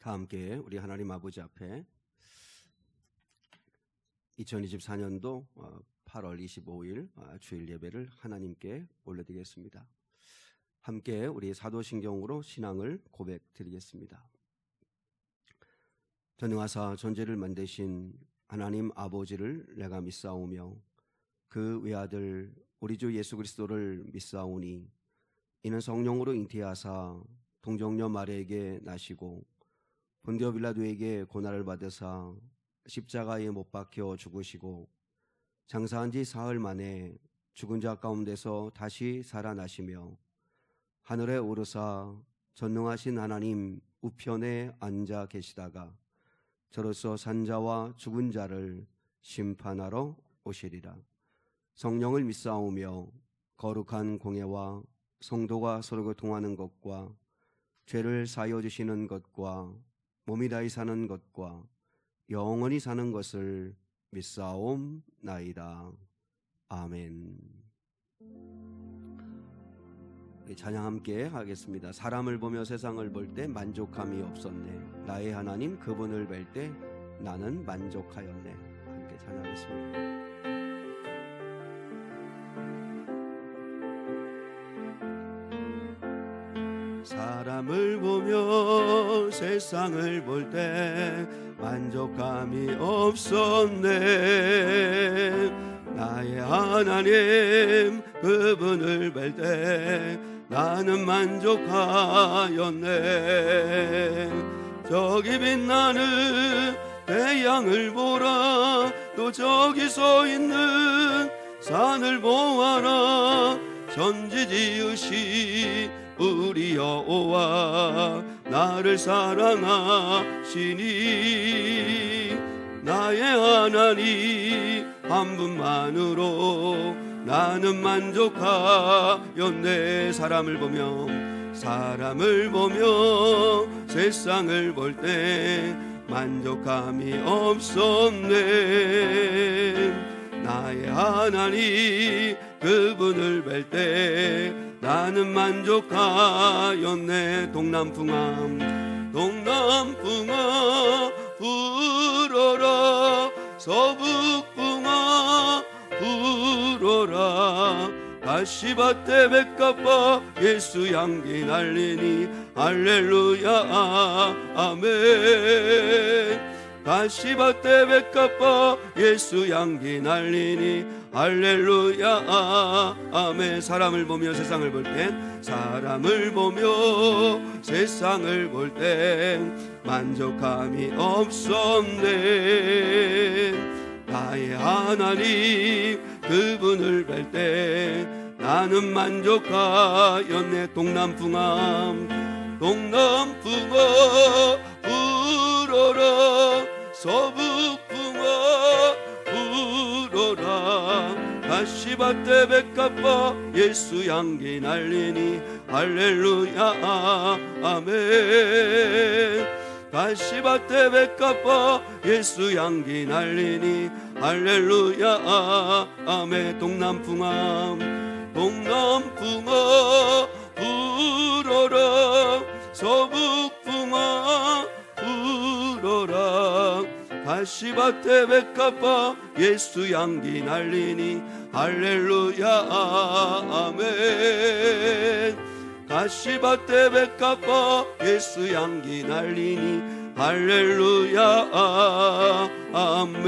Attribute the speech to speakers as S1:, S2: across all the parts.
S1: 다 함께 우리 하나님 아버지 앞에 2024년도 8월 25일 주일 예배를 하나님께 올려드리겠습니다. 함께 우리 사도신경으로 신앙을 고백드리겠습니다. 전능하사 전지를 만드신 하나님 아버지를 내가 믿사오며 그 외아들 우리 주 예수 그리스도를 믿사오니 이는 성령으로 잉태하사 동정녀 마리아에게 나시고 본디오 빌라도에게 고난을 받으사 십자가에 못 박혀 죽으시고 장사한 지 사흘 만에 죽은 자 가운데서 다시 살아나시며 하늘에 오르사 전능하신 하나님 우편에 앉아 계시다가 저로서 산자와 죽은 자를 심판하러 오시리라. 성령을 믿사오며 거룩한 공예와 성도가 서로 교통하는 것과 죄를 사하여 주시는 것과 몸이 다히 사는 것과 영원히 사는 것을 믿사옵나이다. 아멘. 찬양 함께 하겠습니다. 사람을 보며 세상을 볼 때 만족함이 없었네. 나의 하나님 그분을 뵐 때 나는 만족하였네. 함께 찬양하겠습니다. 사람을 보며 세상을 볼 때 만족함이 없었네. 나의 하나님 그분을 뵐 때 나는 만족하였네. 저기 빛나는 태양을 보라. 또 저기 서 있는 산을 보아라. 천지 지으시 우리 여호와 나를 사랑하시니 나의 하나님 한 분만으로 나는 만족하였네. 사람을 보며 세상을 볼 때 만족함이 없었네. 나의 하나님 그분을 뵐 때 나는 만족하였네. 동남풍아 불어라. 서북풍아 불어라. 가시밭에 백합화 예수 향기 날리니 할렐루야 아멘. 가시밭에 백합화 예수 향기 날리니 할렐루야 아멘. 사람을 보며 세상을 볼 땐 만족함이 없었네. 나의 하나님 그분을 뵐 때 나는 만족하였네. 동남풍아 불어라. 서북풍아 불어라. 가시밭에 백합화 예수 향기 날리니 할렐루야 아멘. 가시밭에 백합화 예수 향기 날리니 할렐루야 아멘. 동남풍아 불어라. 서북풍아 불어라. 가시밭에 백합화 예수 향기 날리니 할렐루야 아멘. 가시밭에 백합화 예수 향기 날리니 할렐루야 아멘.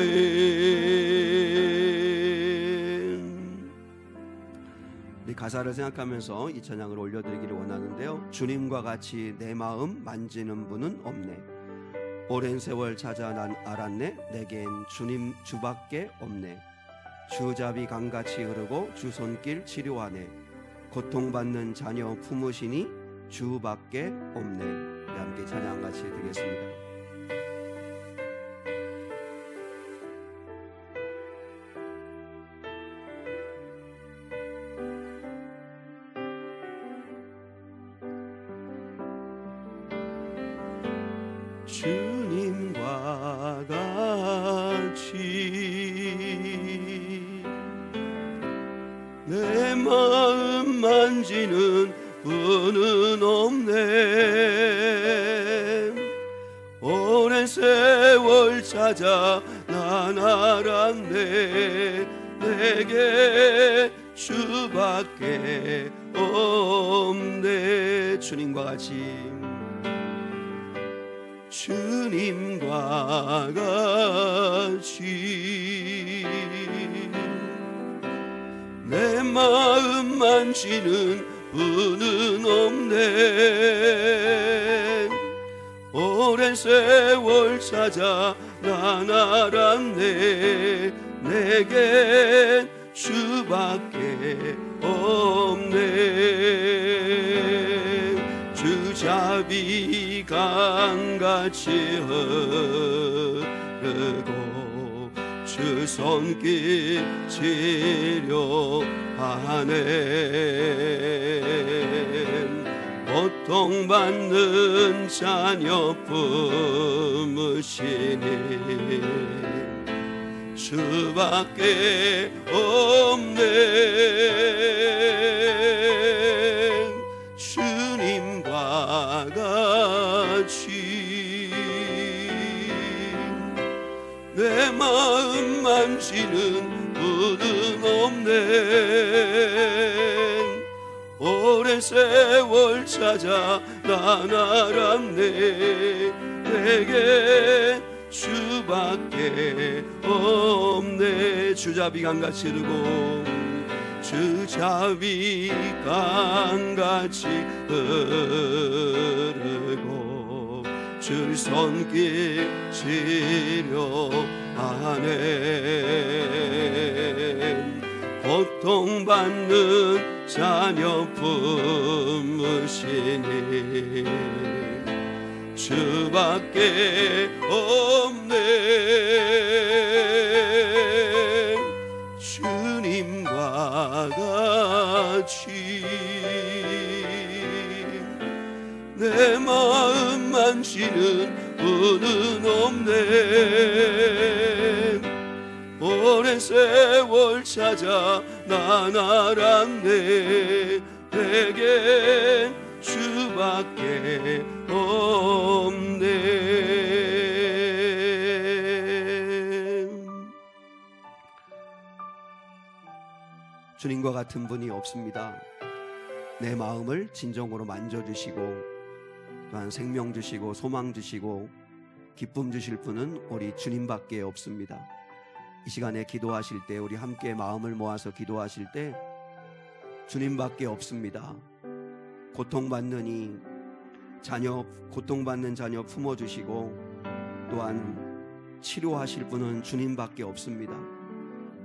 S1: 이 가사를 생각하면서 이 찬양을 올려드리기를 원하는데요. 주님과 같이 내 마음 만지는 분은 없네. 오랜 세월 찾아 난 알았네. 내겐 주님 주밖에 없네. 주잡이 강같이 흐르고 주 손길 치료하네. 고통받는 자녀 품으시니 주밖에 없네. 우리 함께 찬양 같이 드리겠습니다. 주님과 같이 내 마음 만지는 분은 없네. 세월 찾아 난 알았네. 내게 주밖에 없네. 주님과 같이, 주님과 같이 내 마음 만지는 분은 없네. 오랜 세월 찾아 난 알았네. 내겐 주밖에 없네. 주 자비 강같이 흐르고 주 손길 치료하네. 고통받는 자녀 품으시니 주밖에 없네. 주님과 같이 내 마음 만지는 분은 없네. 오랜 세월 찾아 난 알았네. 내게 주밖에 없네. 주자비 강같이 흐르고 주자비 강같이 흐르고 주 손길 치료하네. 고통받는 자녀 품으시니 주밖에 없네. 주님과 같이 내 마음 만지는 분은 없네. 오랜 세월 찾아 난 알았네. 내겐 주밖에 없네. 주님과 같은 분이 없습니다. 내 마음을 진정으로 만져주시고 또한 생명 주시고 소망 주시고 기쁨 주실 분은 우리 주님밖에 없습니다. 이 시간에 기도하실 때, 우리 함께 마음을 모아서 기도하실 때 주님밖에 없습니다. 고통받는 자녀 품어주시고 또한 치료하실 분은 주님밖에 없습니다.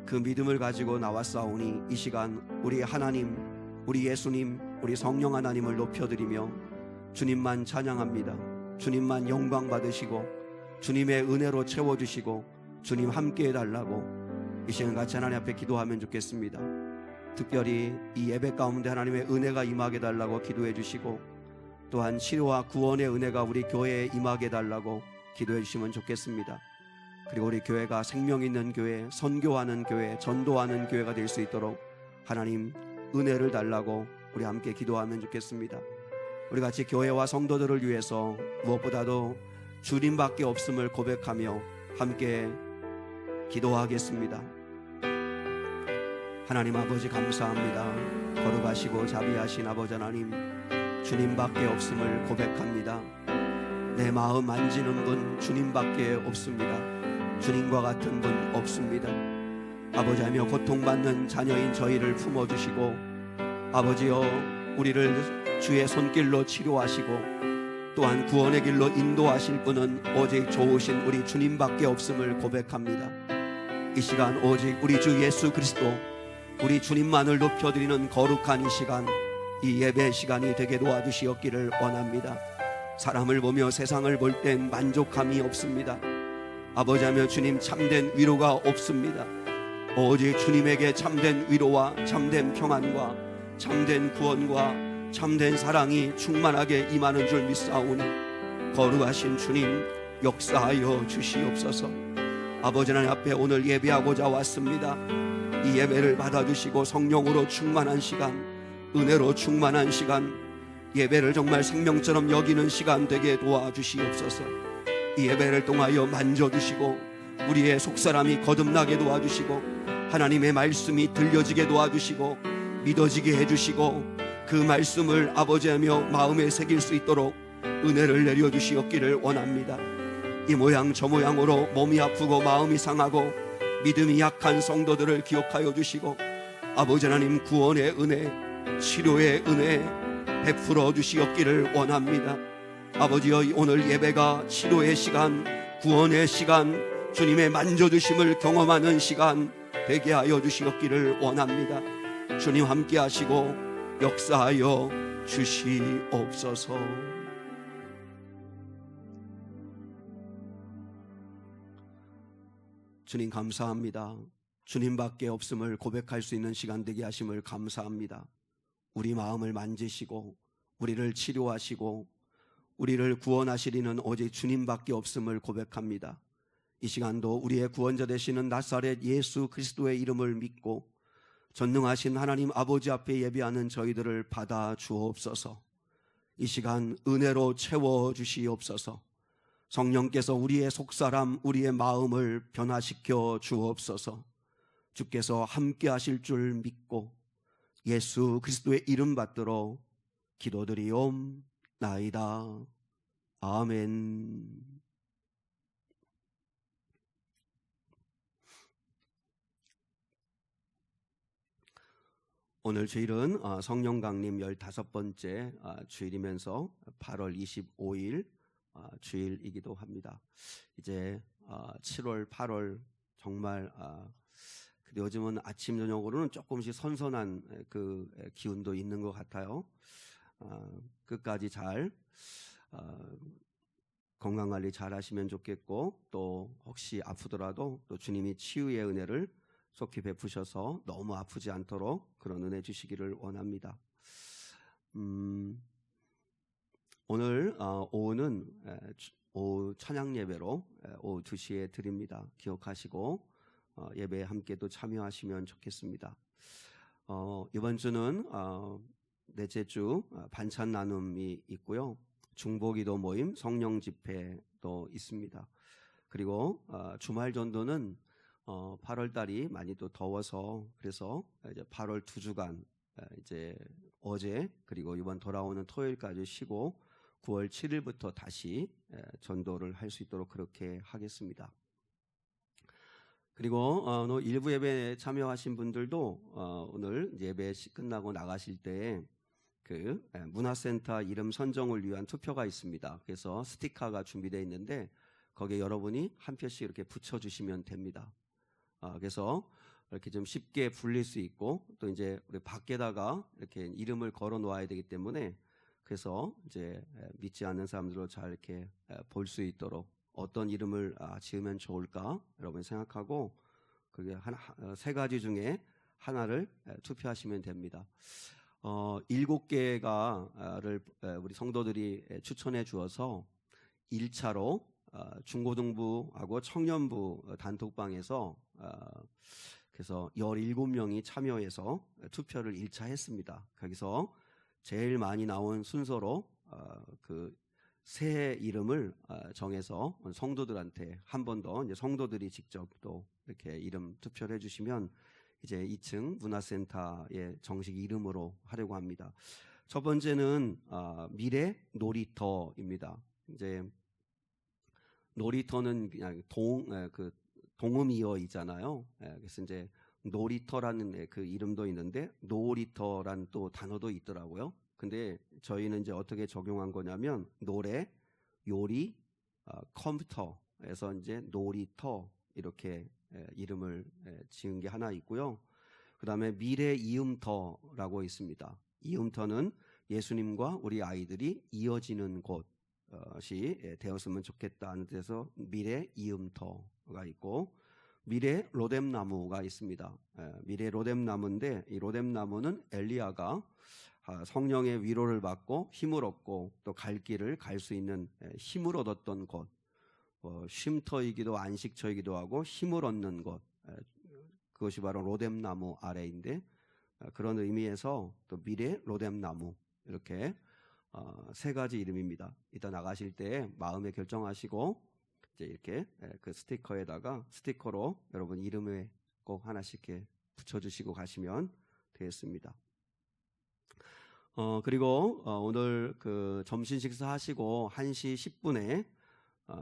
S1: 그 믿음을 가지고 나왔사오니 이 시간 우리 하나님, 우리 예수님, 우리 성령 하나님을 높여드리며 주님만 찬양합니다. 주님만 영광 받으시고 주님의 은혜로 채워주시고 주님 함께 해달라고 이 시간 같이 하나님 앞에 기도하면 좋겠습니다. 특별히 이 예배 가운데 하나님의 은혜가 임하게 달라고 기도해 주시고 또한 치료와 구원의 은혜가 우리 교회에 임하게 달라고 기도해 주시면 좋겠습니다. 그리고 우리 교회가 생명 있는 교회, 선교하는 교회, 전도하는 교회가 될 수 있도록 하나님 은혜를 달라고 우리 함께 기도하면 좋겠습니다. 우리 같이 교회와 성도들을 위해서 무엇보다도 주님밖에 없음을 고백하며 함께 기도하겠습니다. 하나님 아버지 감사합니다. 거룩하시고 자비하신 아버지 하나님, 주님밖에 없음을 고백합니다. 내 마음 만지는 분 주님밖에 없습니다. 주님과 같은 분 없습니다. 아버지하며 고통받는 자녀인 저희를 품어주시고 아버지여 우리를 주의 손길로 치료하시고 또한 구원의 길로 인도하실 분은 오직 좋으신 우리 주님밖에 없음을 고백합니다. 이 시간 오직 우리 주 예수 그리스도, 우리 주님만을 높여드리는 거룩한 이 시간, 이 예배 시간이 되게 도와주시옵기를 원합니다. 사람을 보며 세상을 볼 땐 만족함이 없습니다. 아버지하며 주님 참된 위로가 없습니다. 오직 주님에게 참된 위로와 참된 평안과 참된 구원과 참된 사랑이 충만하게 임하는 줄 믿사오니 거룩하신 주님 역사하여 주시옵소서. 아버지 하나님 앞에 오늘 예배하고자 왔습니다. 이 예배를 받아주시고 성령으로 충만한 시간, 은혜로 충만한 시간, 예배를 정말 생명처럼 여기는 시간 되게 도와주시옵소서. 이 예배를 통하여 만져주시고 우리의 속사람이 거듭나게 도와주시고 하나님의 말씀이 들려지게 도와주시고 믿어지게 해주시고 그 말씀을 아버지하며 마음에 새길 수 있도록 은혜를 내려주시옵기를 원합니다. 이 모양 저 모양으로 몸이 아프고 마음이 상하고 믿음이 약한 성도들을 기억하여 주시고 아버지 하나님 구원의 은혜, 치료의 은혜 베풀어 주시옵기를 원합니다. 아버지여, 오늘 예배가 치료의 시간, 구원의 시간, 주님의 만져주심을 경험하는 시간 되게 하여 주시옵기를 원합니다. 주님 함께 하시고 역사하여 주시옵소서. 주님 감사합니다. 주님밖에 없음을 고백할 수 있는 시간 되게 하심을 감사합니다. 우리 마음을 만지시고 우리를 치료하시고 우리를 구원하시리는 오직 주님밖에 없음을 고백합니다. 이 시간도 우리의 구원자 되시는 나사렛 예수 그리스도의 이름을 믿고 전능하신 하나님 아버지 앞에 예배하는 저희들을 받아 주옵소서. 이 시간 은혜로 채워 주시옵소서. 성령께서 우리의 속사람, 우리의 마음을 변화시켜 주옵소서. 주께서 함께 하실 줄 믿고 예수 그리스도의 이름 받들어 기도드리옵나이다. 아멘. 오늘 주일은 성령 강림 15번째 주일이면서 8월 25일 주일이기도 합니다. 이제 7월, 8월 정말 요즘은 아침 저녁으로는 조금씩 선선한 그 기운도 있는 것 같아요. 끝까지 잘 건강관리 잘 하시면 좋겠고, 또 혹시 아프더라도 또 주님이 치유의 은혜를 속히 베푸셔서 너무 아프지 않도록 그런 은혜 주시기를 원합니다. 오늘 오후는 오후 찬양 예배로 오후 2시에 드립니다. 기억하시고 예배에 함께 또 참여하시면 좋겠습니다. 이번 주는 넷째 주 반찬 나눔이 있고요. 중보기도 모임, 성령 집회도 있습니다. 그리고 주말 전도는 8월 달이 많이 또 더워서 그래서 이제 8월 2주간 이제 어제 그리고 이번 돌아오는 토요일까지 쉬고 9월 7일부터 다시 전도를 할 수 있도록 그렇게 하겠습니다. 그리고 일부 예배에 참여하신 분들도 오늘 예배 끝나고 나가실 때 그 문화센터 이름 선정을 위한 투표가 있습니다. 그래서 스티커가 준비되어 있는데 거기에 여러분이 한 표씩 이렇게 붙여주시면 됩니다. 그래서 이렇게 좀 쉽게 불릴 수 있고 또 이제 우리 밖에다가 이렇게 이름을 걸어 놓아야 되기 때문에 그래서 이제 믿지 않는 사람들로 잘 이렇게 볼 수 있도록 어떤 이름을 지으면 좋을까 여러분 생각하고 그게 세 가지 중에 하나를 투표하시면 됩니다. 7개가를 우리 성도들이 추천해 주어서 1차로 중고등부하고 청년부 단톡방에서 그래서 17명이 참여해서 투표를 1차 했습니다. 거기서 제일 많이 나온 순서로 그 새 이름을 정해서 성도들한테 한 번 더 이제 성도들이 직접 또 이렇게 이름 투표를 해주시면 이제 2층 문화센터의 정식 이름으로 하려고 합니다. 첫 번째는 미래 놀이터입니다. 이제 놀이터는 그냥 동음이어이잖아요. 그래서 이제 놀이터라는 그 이름도 있는데 놀이터라는 또 단어도 있더라고요. 근데 저희는 이제 어떻게 적용한 거냐면 노래, 요리, 컴퓨터에서 이제 놀이터 이렇게 이름을 지은 게 하나 있고요. 그 다음에 미래 이음터라고 있습니다. 이음터는 예수님과 우리 아이들이 이어지는 곳이 되었으면 좋겠다는 데서 미래 이음터가 있고, 미래 로뎀나무가 있습니다. 미래 로뎀나무인데 이 로뎀나무는 엘리야가 성령의 위로를 받고 힘을 얻고 또 갈 길을 갈 수 있는 힘을 얻었던 곳, 쉼터이기도 안식처이기도 하고 힘을 얻는 곳, 그것이 바로 로뎀나무 아래인데 그런 의미에서 또 미래 로뎀나무 이렇게 세 가지 이름입니다. 이따 나가실 때 마음에 결정하시고 이제 이렇게 그 스티커로 여러분 이름에 꼭 하나씩 이렇게 붙여주시고 가시면 되겠습니다. 그리고 오늘 그 점심 식사하시고 1시 10분에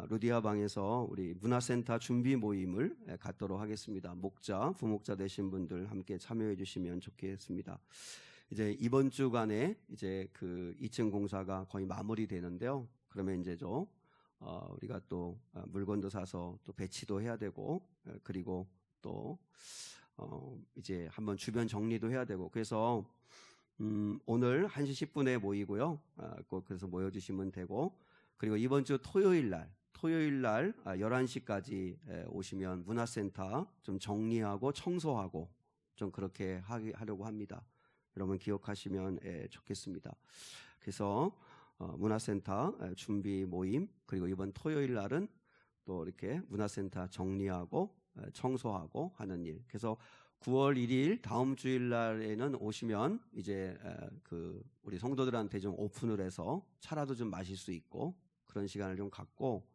S1: 루디아 방에서 우리 문화센터 준비 모임을 갖도록 하겠습니다. 목자, 부목자 되신 분들 함께 참여해 주시면 좋겠습니다. 이제 이번 주간에 이제 그 2층 공사가 거의 마무리되는데요. 그러면 이제 우리가 또 물건도 사서 또 배치도 해야 되고, 그리고 또 이제 한번 주변 정리도 해야 되고, 그래서 오늘 1시 10분에 모이고요. 꼭 그래서 모여주시면 되고, 그리고 이번 주 토요일 날 11시까지 오시면 문화센터 좀 정리하고 청소하고 좀 그렇게 하려고 합니다. 여러분 기억하시면 좋겠습니다. 그래서 문화센터 준비 모임, 그리고 이번 토요일 날은 또 이렇게 문화센터 정리하고 청소하고 하는 일. 그래서 9월 1일 다음 주일 날에는 오시면 이제 그 우리 성도들한테 좀 오픈을 해서 차라도 좀 마실 수 있고 그런 시간을 좀 갖고,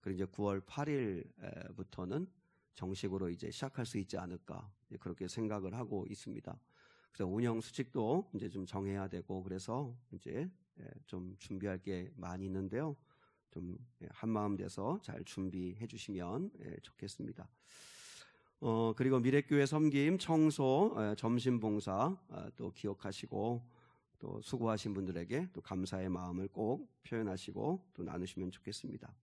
S1: 그리고 이제 9월 8일부터는 정식으로 이제 시작할 수 있지 않을까 그렇게 생각을 하고 있습니다. 그래서 운영 수칙도 이제 좀 정해야 되고, 그래서 이제 좀 준비할 게 많이 있는데요. 좀 한마음 돼서 잘 준비해 주시면 좋겠습니다. 그리고 미래교회 섬김, 청소, 점심봉사 또 기억하시고, 또 수고하신 분들에게 또 감사의 마음을 꼭 표현하시고 또 나누시면 좋겠습니다.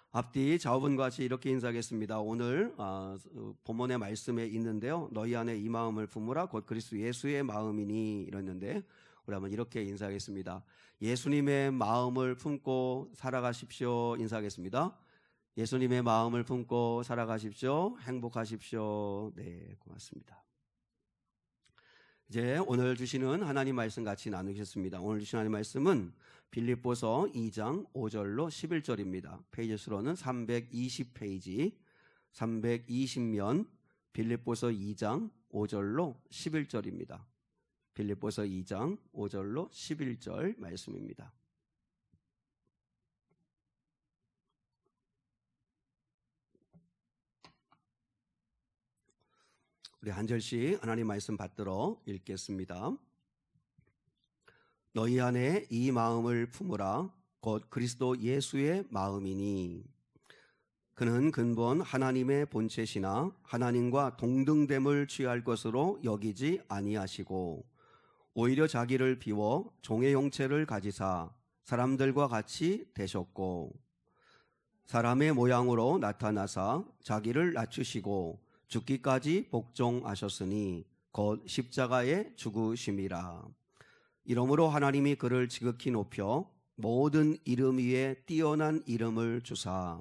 S1: 앞뒤 좌우분과 같이 이렇게 인사하겠습니다. 오늘 본문의 말씀에 있는데요. 너희 안에 이 마음을 품으라 곧 그리스도 예수의 마음이니 이랬는데, 우리 한번 이렇게 인사하겠습니다. 예수님의 마음을 품고 살아가십시오. 인사하겠습니다. 예수님의 마음을 품고 살아가십시오. 행복하십시오. 네, 고맙습니다. 이제 오늘 주시는 하나님 말씀 같이 나누겠습니다. 오늘 주신 하나님 말씀은 빌립보서 2장 5절로 11절입니다. 페이지 수로는 320페이지, 320면 빌립보서 2장 5절로 11절입니다. 빌립보서 2장 5절로 11절 말씀입니다. 우리 한 절씩 하나님 말씀 받들어 읽겠습니다. 너희 안에 이 마음을 품으라 곧 그리스도 예수의 마음이니 그는 근본 하나님의 본체시나 하나님과 동등됨을 취할 것으로 여기지 아니하시고 오히려 자기를 비워 종의 형체를 가지사 사람들과 같이 되셨고 사람의 모양으로 나타나사 자기를 낮추시고 죽기까지 복종하셨으니 곧 십자가에 죽으심이라. 이러므로 하나님이 그를 지극히 높여 모든 이름 위에 뛰어난 이름을 주사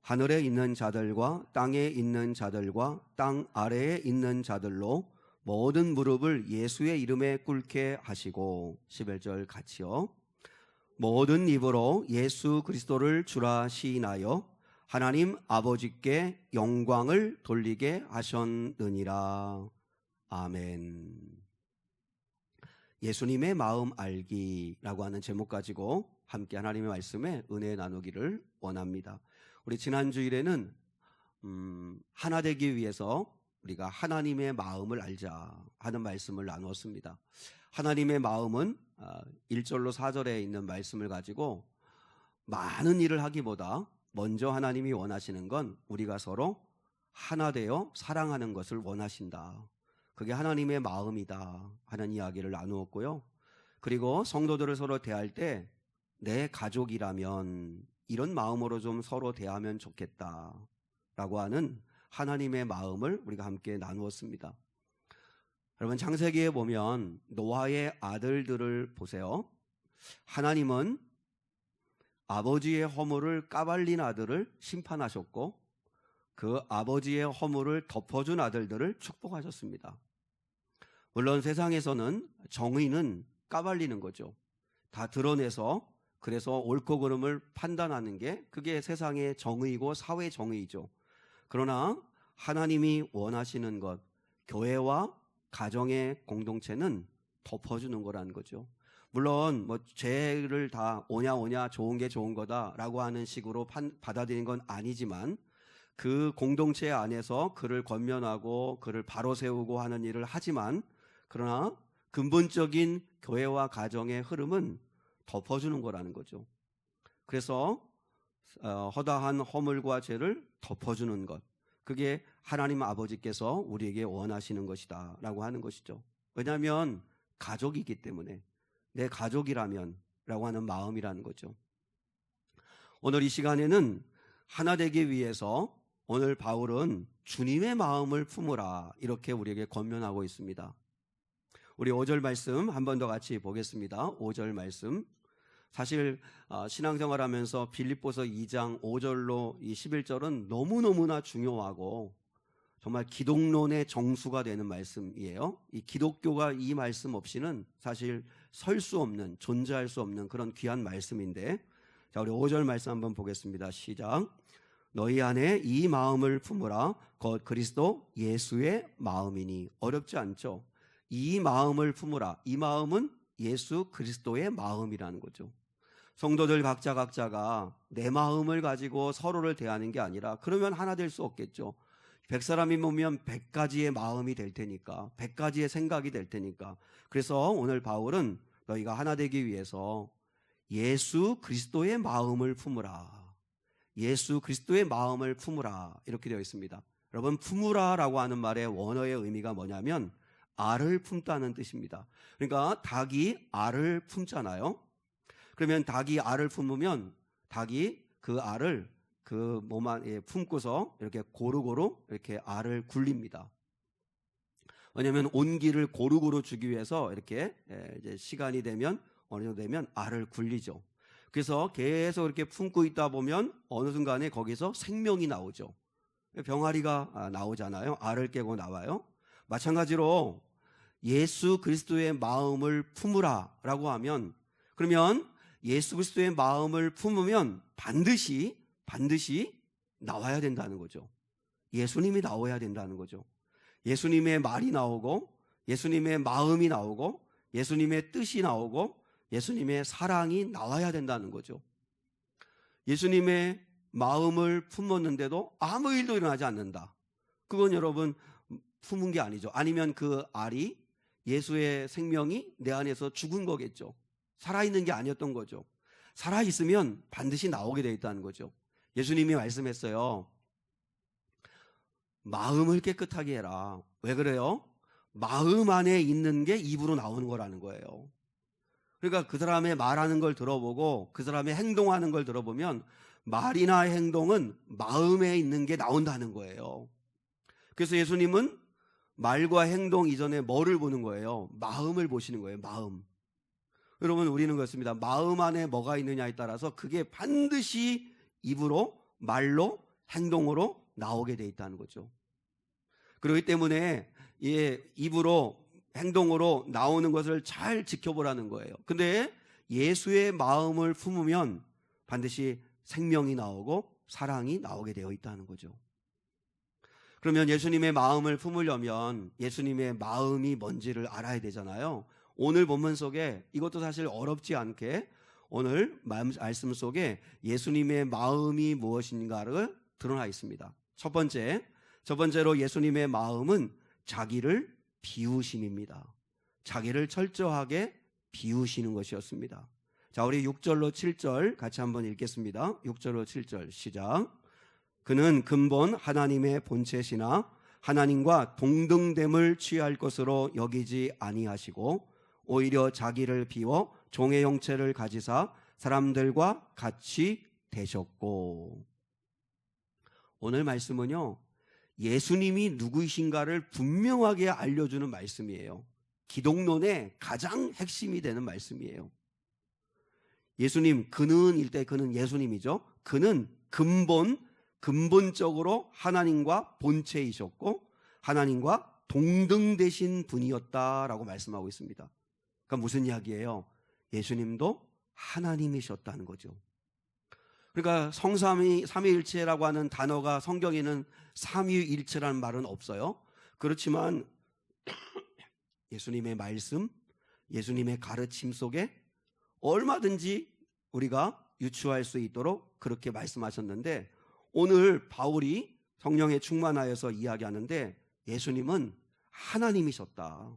S1: 하늘에 있는 자들과 땅에 있는 자들과 땅 아래에 있는 자들로 모든 무릎을 예수의 이름에 꿇게 하시고 11절 같이요. 모든 입으로 예수 그리스도를 주라 시인하여 하나님 아버지께 영광을 돌리게 하셨느니라. 아멘. 예수님의 마음 알기라고 하는 제목 가지고 함께 하나님의 말씀에 은혜 나누기를 원합니다. 우리 지난 주일에는 하나 되기 위해서 우리가 하나님의 마음을 알자 하는 말씀을 나누었습니다. 하나님의 마음은 1절로 4절에 있는 말씀을 가지고 많은 일을 하기보다 먼저 하나님이 원하시는 건 우리가 서로 하나 되어 사랑하는 것을 원하신다. 그게 하나님의 마음이다 하는 이야기를 나누었고요. 그리고 성도들을 서로 대할 때 내 가족이라면 이런 마음으로 좀 서로 대하면 좋겠다라고 하는 하나님의 마음을 우리가 함께 나누었습니다. 여러분 창세기에 보면 노아의 아들들을 보세요. 하나님은 아버지의 허물을 까발린 아들을 심판하셨고 그 아버지의 허물을 덮어준 아들들을 축복하셨습니다. 물론 세상에서는 정의는 까발리는 거죠. 다 드러내서 그래서 옳고 그름을 판단하는 게 그게 세상의 정의이고 사회 정의이죠. 그러나 하나님이 원하시는 것, 교회와 가정의 공동체는 덮어주는 거라는 거죠. 물론 뭐 죄를 다 오냐 오냐 좋은 게 좋은 거다라고 하는 식으로 받아들인 건 아니지만 그 공동체 안에서 그를 권면하고 그를 바로 세우고 하는 일을 하지만 그러나 근본적인 교회와 가정의 흐름은 덮어주는 거라는 거죠. 그래서 허다한 허물과 죄를 덮어주는 것, 그게 하나님 아버지께서 우리에게 원하시는 것이다 라고 하는 것이죠. 왜냐하면 가족이기 때문에, 내 가족이라면 라고 하는 마음이라는 거죠. 오늘 이 시간에는 하나 되기 위해서 오늘 바울은 주님의 마음을 품으라 이렇게 우리에게 권면하고 있습니다. 우리 5절 말씀 한 번 더 같이 보겠습니다. 5절 말씀. 사실 신앙생활하면서 빌립보서 2장 5절로 이 11절은 너무너무나 중요하고 정말 기독론의 정수가 되는 말씀이에요. 이 기독교가 이 말씀 없이는 사실 설 수 없는, 존재할 수 없는 그런 귀한 말씀인데, 자, 우리 5절 말씀 한번 보겠습니다. 시작. 너희 안에 이 마음을 품으라. 곧 그리스도 예수의 마음이니. 어렵지 않죠? 이 마음을 품으라. 이 마음은 예수 그리스도의 마음이라는 거죠. 성도들 각자가 내 마음을 가지고 서로를 대하는 게 아니라, 그러면 하나 될 수 없겠죠. 100사람이 모이면 100가지의 마음이 될 테니까, 100가지의 생각이 될 테니까. 그래서 오늘 바울은 너희가 하나 되기 위해서 예수 그리스도의 마음을 품으라. 예수 그리스도의 마음을 품으라 이렇게 되어 있습니다. 여러분, 품으라라고 하는 말의 원어의 의미가 뭐냐면 알을 품다는 뜻입니다. 그러니까 닭이 알을 품잖아요. 그러면 닭이 알을 품으면 닭이 그 알을 그 몸 안에 품고서 이렇게 고루고루 이렇게 알을 굴립니다. 왜냐하면 온기를 고루고루 주기 위해서 이렇게 이제 시간이 되면 어느 정도 되면 알을 굴리죠. 그래서 계속 이렇게 품고 있다 보면 어느 순간에 거기서 생명이 나오죠. 병아리가 나오잖아요. 알을 깨고 나와요. 마찬가지로 예수 그리스도의 마음을 품으라라고 하면, 그러면 예수 그리스도의 마음을 품으면 반드시 나와야 된다는 거죠. 예수님이 나와야 된다는 거죠. 예수님의 말이 나오고, 예수님의 마음이 나오고, 예수님의 뜻이 나오고, 예수님의 사랑이 나와야 된다는 거죠. 예수님의 마음을 품었는데도 아무 일도 일어나지 않는다. 그건 여러분 품은 게 아니죠. 아니면 그 알이, 예수의 생명이 내 안에서 죽은 거겠죠. 살아있는 게 아니었던 거죠. 살아있으면 반드시 나오게 되어 있다는 거죠. 예수님이 말씀했어요. 마음을 깨끗하게 해라. 왜 그래요? 마음 안에 있는 게 입으로 나오는 거라는 거예요. 그러니까 그 사람의 말하는 걸 들어보고 그 사람의 행동하는 걸 들어보면 말이나 행동은 마음에 있는 게 나온다는 거예요. 그래서 예수님은 말과 행동 이전에 뭐를 보는 거예요? 마음을 보시는 거예요. 마음. 여러분, 우리는 그렇습니다. 마음 안에 뭐가 있느냐에 따라서 그게 반드시 입으로, 말로, 행동으로 나오게 돼 있다는 거죠. 그렇기 때문에 입으로, 행동으로 나오는 것을 잘 지켜보라는 거예요. 근데 예수의 마음을 품으면 반드시 생명이 나오고 사랑이 나오게 되어 있다는 거죠. 그러면 예수님의 마음을 품으려면 예수님의 마음이 뭔지를 알아야 되잖아요. 오늘 본문 속에 이것도 사실 어렵지 않게 오늘 말씀 속에 예수님의 마음이 무엇인가를 드러나 있습니다. 첫 번째로 예수님의 마음은 자기를 비우심입니다. 자기를 철저하게 비우시는 것이었습니다. 자, 우리 6절로 7절 같이 한번 읽겠습니다. 6절로 7절 시작. 그는 근본 하나님의 본체시나 하나님과 동등됨을 취할 것으로 여기지 아니하시고 오히려 자기를 비워 종의 형체를 가지사 사람들과 같이 되셨고. 오늘 말씀은요, 예수님이 누구이신가를 분명하게 알려주는 말씀이에요. 기독론의 가장 핵심이 되는 말씀이에요. 예수님, 그는일 때 그는 예수님이죠. 그는 근본적으로 하나님과 본체이셨고 하나님과 동등되신 분이었다라고 말씀하고 있습니다. 그러니까 무슨 이야기예요? 예수님도 하나님이셨다는 거죠. 그러니까 삼위일체라고 하는 단어가 성경에는 삼위일체라는 말은 없어요. 그렇지만 예수님의 말씀, 예수님의 가르침 속에 얼마든지 우리가 유추할 수 있도록 그렇게 말씀하셨는데, 오늘 바울이 성령에 충만하여서 이야기하는데 예수님은 하나님이셨다.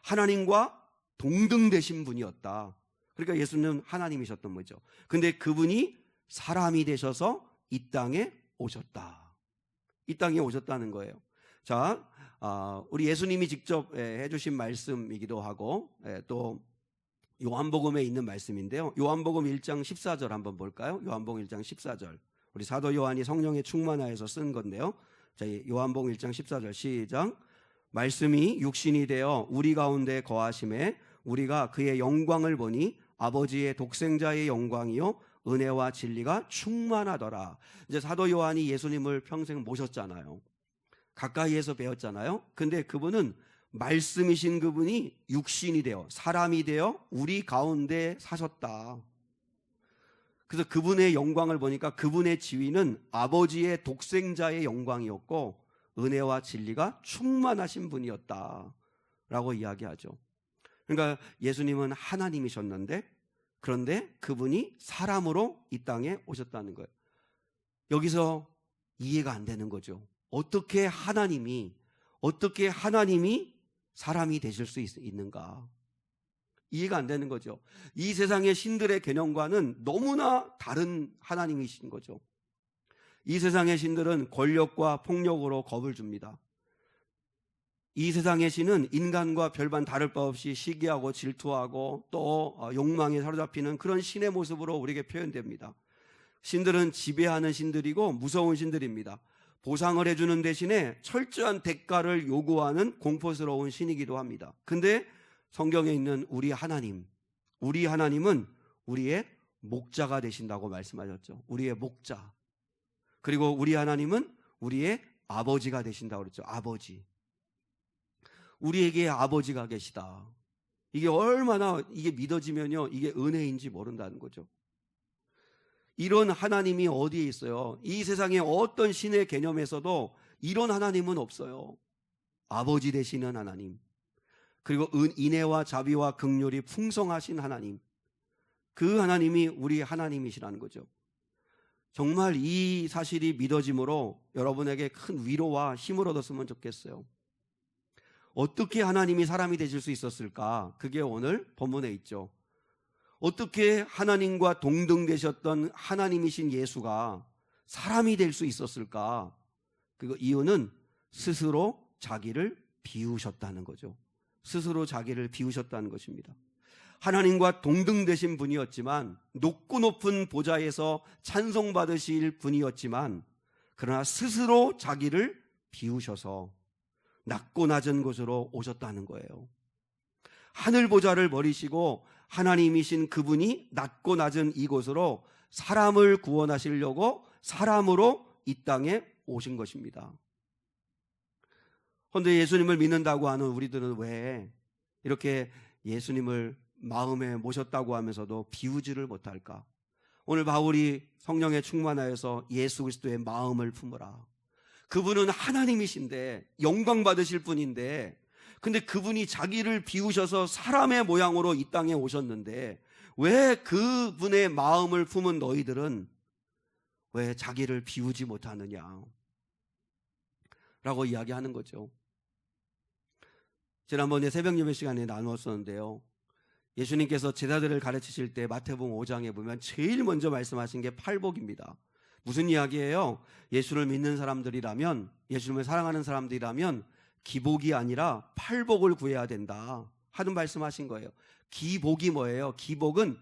S1: 하나님과 동등되신 분이었다. 그러니까 예수님은 하나님이셨던 거죠. 근데 그분이 사람이 되셔서 이 땅에 오셨다. 이 땅에 오셨다는 거예요. 자, 우리 예수님이 직접 해주신 말씀이기도 하고, 또 요한복음에 있는 말씀인데요. 요한복음 1장 14절 한번 볼까요? 요한복음 1장 14절. 우리 사도 요한이 성령에 충만하여서 쓴 건데요. 자, 요한복음 1장 14절 시작. 말씀이 육신이 되어 우리 가운데 거하심에 우리가 그의 영광을 보니 아버지의 독생자의 영광이요 은혜와 진리가 충만하더라. 이제 사도 요한이 예수님을 평생 모셨잖아요. 가까이에서 배웠잖아요. 근데 그분은 말씀이신 그분이 육신이 되어 사람이 되어 우리 가운데 사셨다. 그래서 그분의 영광을 보니까 그분의 지위는 아버지의 독생자의 영광이었고 은혜와 진리가 충만하신 분이었다라고 이야기하죠. 그러니까 예수님은 하나님이셨는데, 그런데 그분이 사람으로 이 땅에 오셨다는 거예요. 여기서 이해가 안 되는 거죠. 어떻게 하나님이 사람이 되실 수 있는가? 이해가 안 되는 거죠. 이 세상의 신들의 개념과는 너무나 다른 하나님이신 거죠. 이 세상의 신들은 권력과 폭력으로 겁을 줍니다. 이 세상의 신은 인간과 별반 다를 바 없이 시기하고 질투하고 또 욕망에 사로잡히는 그런 신의 모습으로 우리에게 표현됩니다. 신들은 지배하는 신들이고 무서운 신들입니다. 보상을 해주는 대신에 철저한 대가를 요구하는 공포스러운 신이기도 합니다. 근데 성경에 있는 우리 하나님은 우리의 목자가 되신다고 말씀하셨죠. 우리의 목자. 그리고 우리 하나님은 우리의 아버지가 되신다고 그랬죠. 아버지. 우리에게 아버지가 계시다. 이게 얼마나 이게 믿어지면요, 이게 은혜인지 모른다는 거죠. 이런 하나님이 어디에 있어요? 이 세상의 어떤 신의 개념에서도 이런 하나님은 없어요. 아버지 되시는 하나님, 그리고 인애와 자비와 긍휼이 풍성하신 하나님, 그 하나님이 우리 하나님이시라는 거죠. 정말 이 사실이 믿어짐으로 여러분에게 큰 위로와 힘을 얻었으면 좋겠어요. 어떻게 하나님이 사람이 되실 수 있었을까? 그게 오늘 본문에 있죠. 어떻게 하나님과 동등되셨던 하나님이신 예수가 사람이 될 수 있었을까? 그 이유는 스스로 자기를 비우셨다는 거죠. 스스로 자기를 비우셨다는 것입니다. 하나님과 동등되신 분이었지만, 높고 높은 보좌에서 찬송받으실 분이었지만, 그러나 스스로 자기를 비우셔서 낮고 낮은 곳으로 오셨다는 거예요. 하늘 보좌를 버리시고 하나님이신 그분이 낮고 낮은 이곳으로 사람을 구원하시려고 사람으로 이 땅에 오신 것입니다. 그런데 예수님을 믿는다고 하는 우리들은 왜 이렇게 예수님을 마음에 모셨다고 하면서도 비우지를 못할까? 오늘 바울이 성령에 충만하여서 예수 그리스도의 마음을 품으라. 그분은 하나님이신데, 영광 받으실 분인데, 근데 그분이 자기를 비우셔서 사람의 모양으로 이 땅에 오셨는데 왜 그분의 마음을 품은 너희들은 왜 자기를 비우지 못하느냐 라고 이야기하는 거죠. 지난번에 새벽 예배 시간에 나누었었는데요, 예수님께서 제자들을 가르치실 때 마태복음 5장에 보면 제일 먼저 말씀하신 게 팔복입니다. 무슨 이야기예요? 예수를 믿는 사람들이라면, 예수님을 사랑하는 사람들이라면 기복이 아니라 팔복을 구해야 된다 하는 말씀하신 거예요. 기복이 뭐예요? 기복은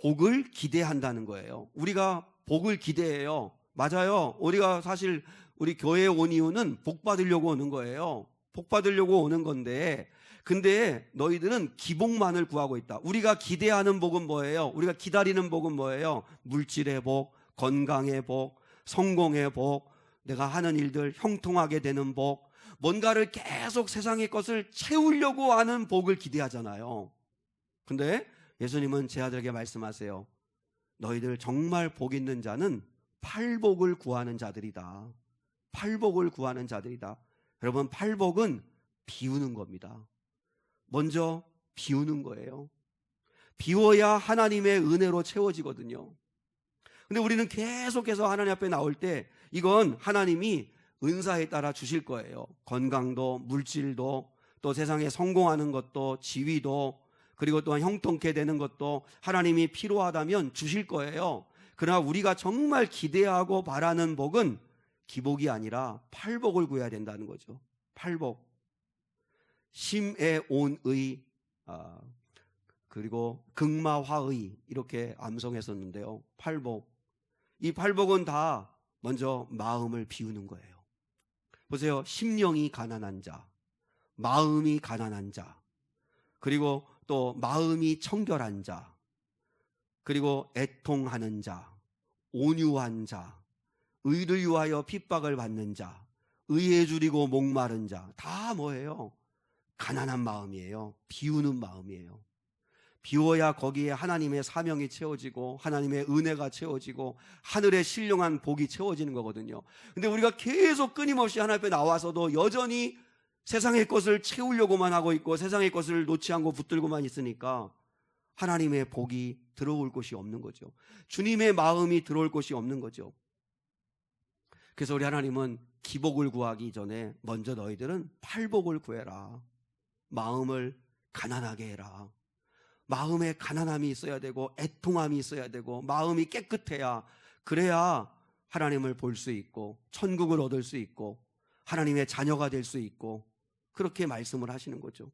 S1: 복을 기대한다는 거예요. 우리가 복을 기대해요. 맞아요. 우리가 사실 우리 교회에 온 이유는 복 받으려고 오는 거예요. 복 받으려고 오는 건데, 근데 너희들은 기복만을 구하고 있다. 우리가 기대하는 복은 뭐예요? 우리가 기다리는 복은 뭐예요? 물질의 복, 건강의 복, 성공의 복, 내가 하는 일들 형통하게 되는 복, 뭔가를 계속 세상의 것을 채우려고 하는 복을 기대하잖아요. 근데 예수님은 제 아들에게 말씀하세요. 너희들 정말 복 있는 자는 팔복을 구하는 자들이다. 팔복을 구하는 자들이다. 여러분, 팔복은 비우는 겁니다. 먼저 비우는 거예요. 비워야 하나님의 은혜로 채워지거든요. 근데 우리는 계속해서 하나님 앞에 나올 때 이건 하나님이 은사에 따라 주실 거예요. 건강도, 물질도, 또 세상에 성공하는 것도, 지위도, 그리고 또한 형통케 되는 것도 하나님이 필요하다면 주실 거예요. 그러나 우리가 정말 기대하고 바라는 복은 기복이 아니라 팔복을 구해야 된다는 거죠. 팔복. 심에 온의, 그리고 극마화의, 이렇게 암송했었는데요. 팔복. 이 팔복은 다 먼저 마음을 비우는 거예요. 보세요. 심령이 가난한 자, 마음이 가난한 자, 그리고 또 마음이 청결한 자, 그리고 애통하는 자, 온유한 자, 의를 위하여 핍박을 받는 자, 의에 줄이고 목마른 자, 다 뭐예요? 가난한 마음이에요. 비우는 마음이에요. 비워야 거기에 하나님의 사명이 채워지고 하나님의 은혜가 채워지고 하늘의 신령한 복이 채워지는 거거든요. 근데 우리가 계속 끊임없이 하나님 앞에 나와서도 여전히 세상의 것을 채우려고만 하고 있고 세상의 것을 놓지 않고 붙들고만 있으니까 하나님의 복이 들어올 곳이 없는 거죠. 주님의 마음이 들어올 곳이 없는 거죠. 그래서 우리 하나님은 기복을 구하기 전에 먼저 너희들은 팔복을 구해라. 마음을 가난하게 해라. 마음에 가난함이 있어야 되고 애통함이 있어야 되고 마음이 깨끗해야, 그래야 하나님을 볼 수 있고 천국을 얻을 수 있고 하나님의 자녀가 될 수 있고, 그렇게 말씀을 하시는 거죠.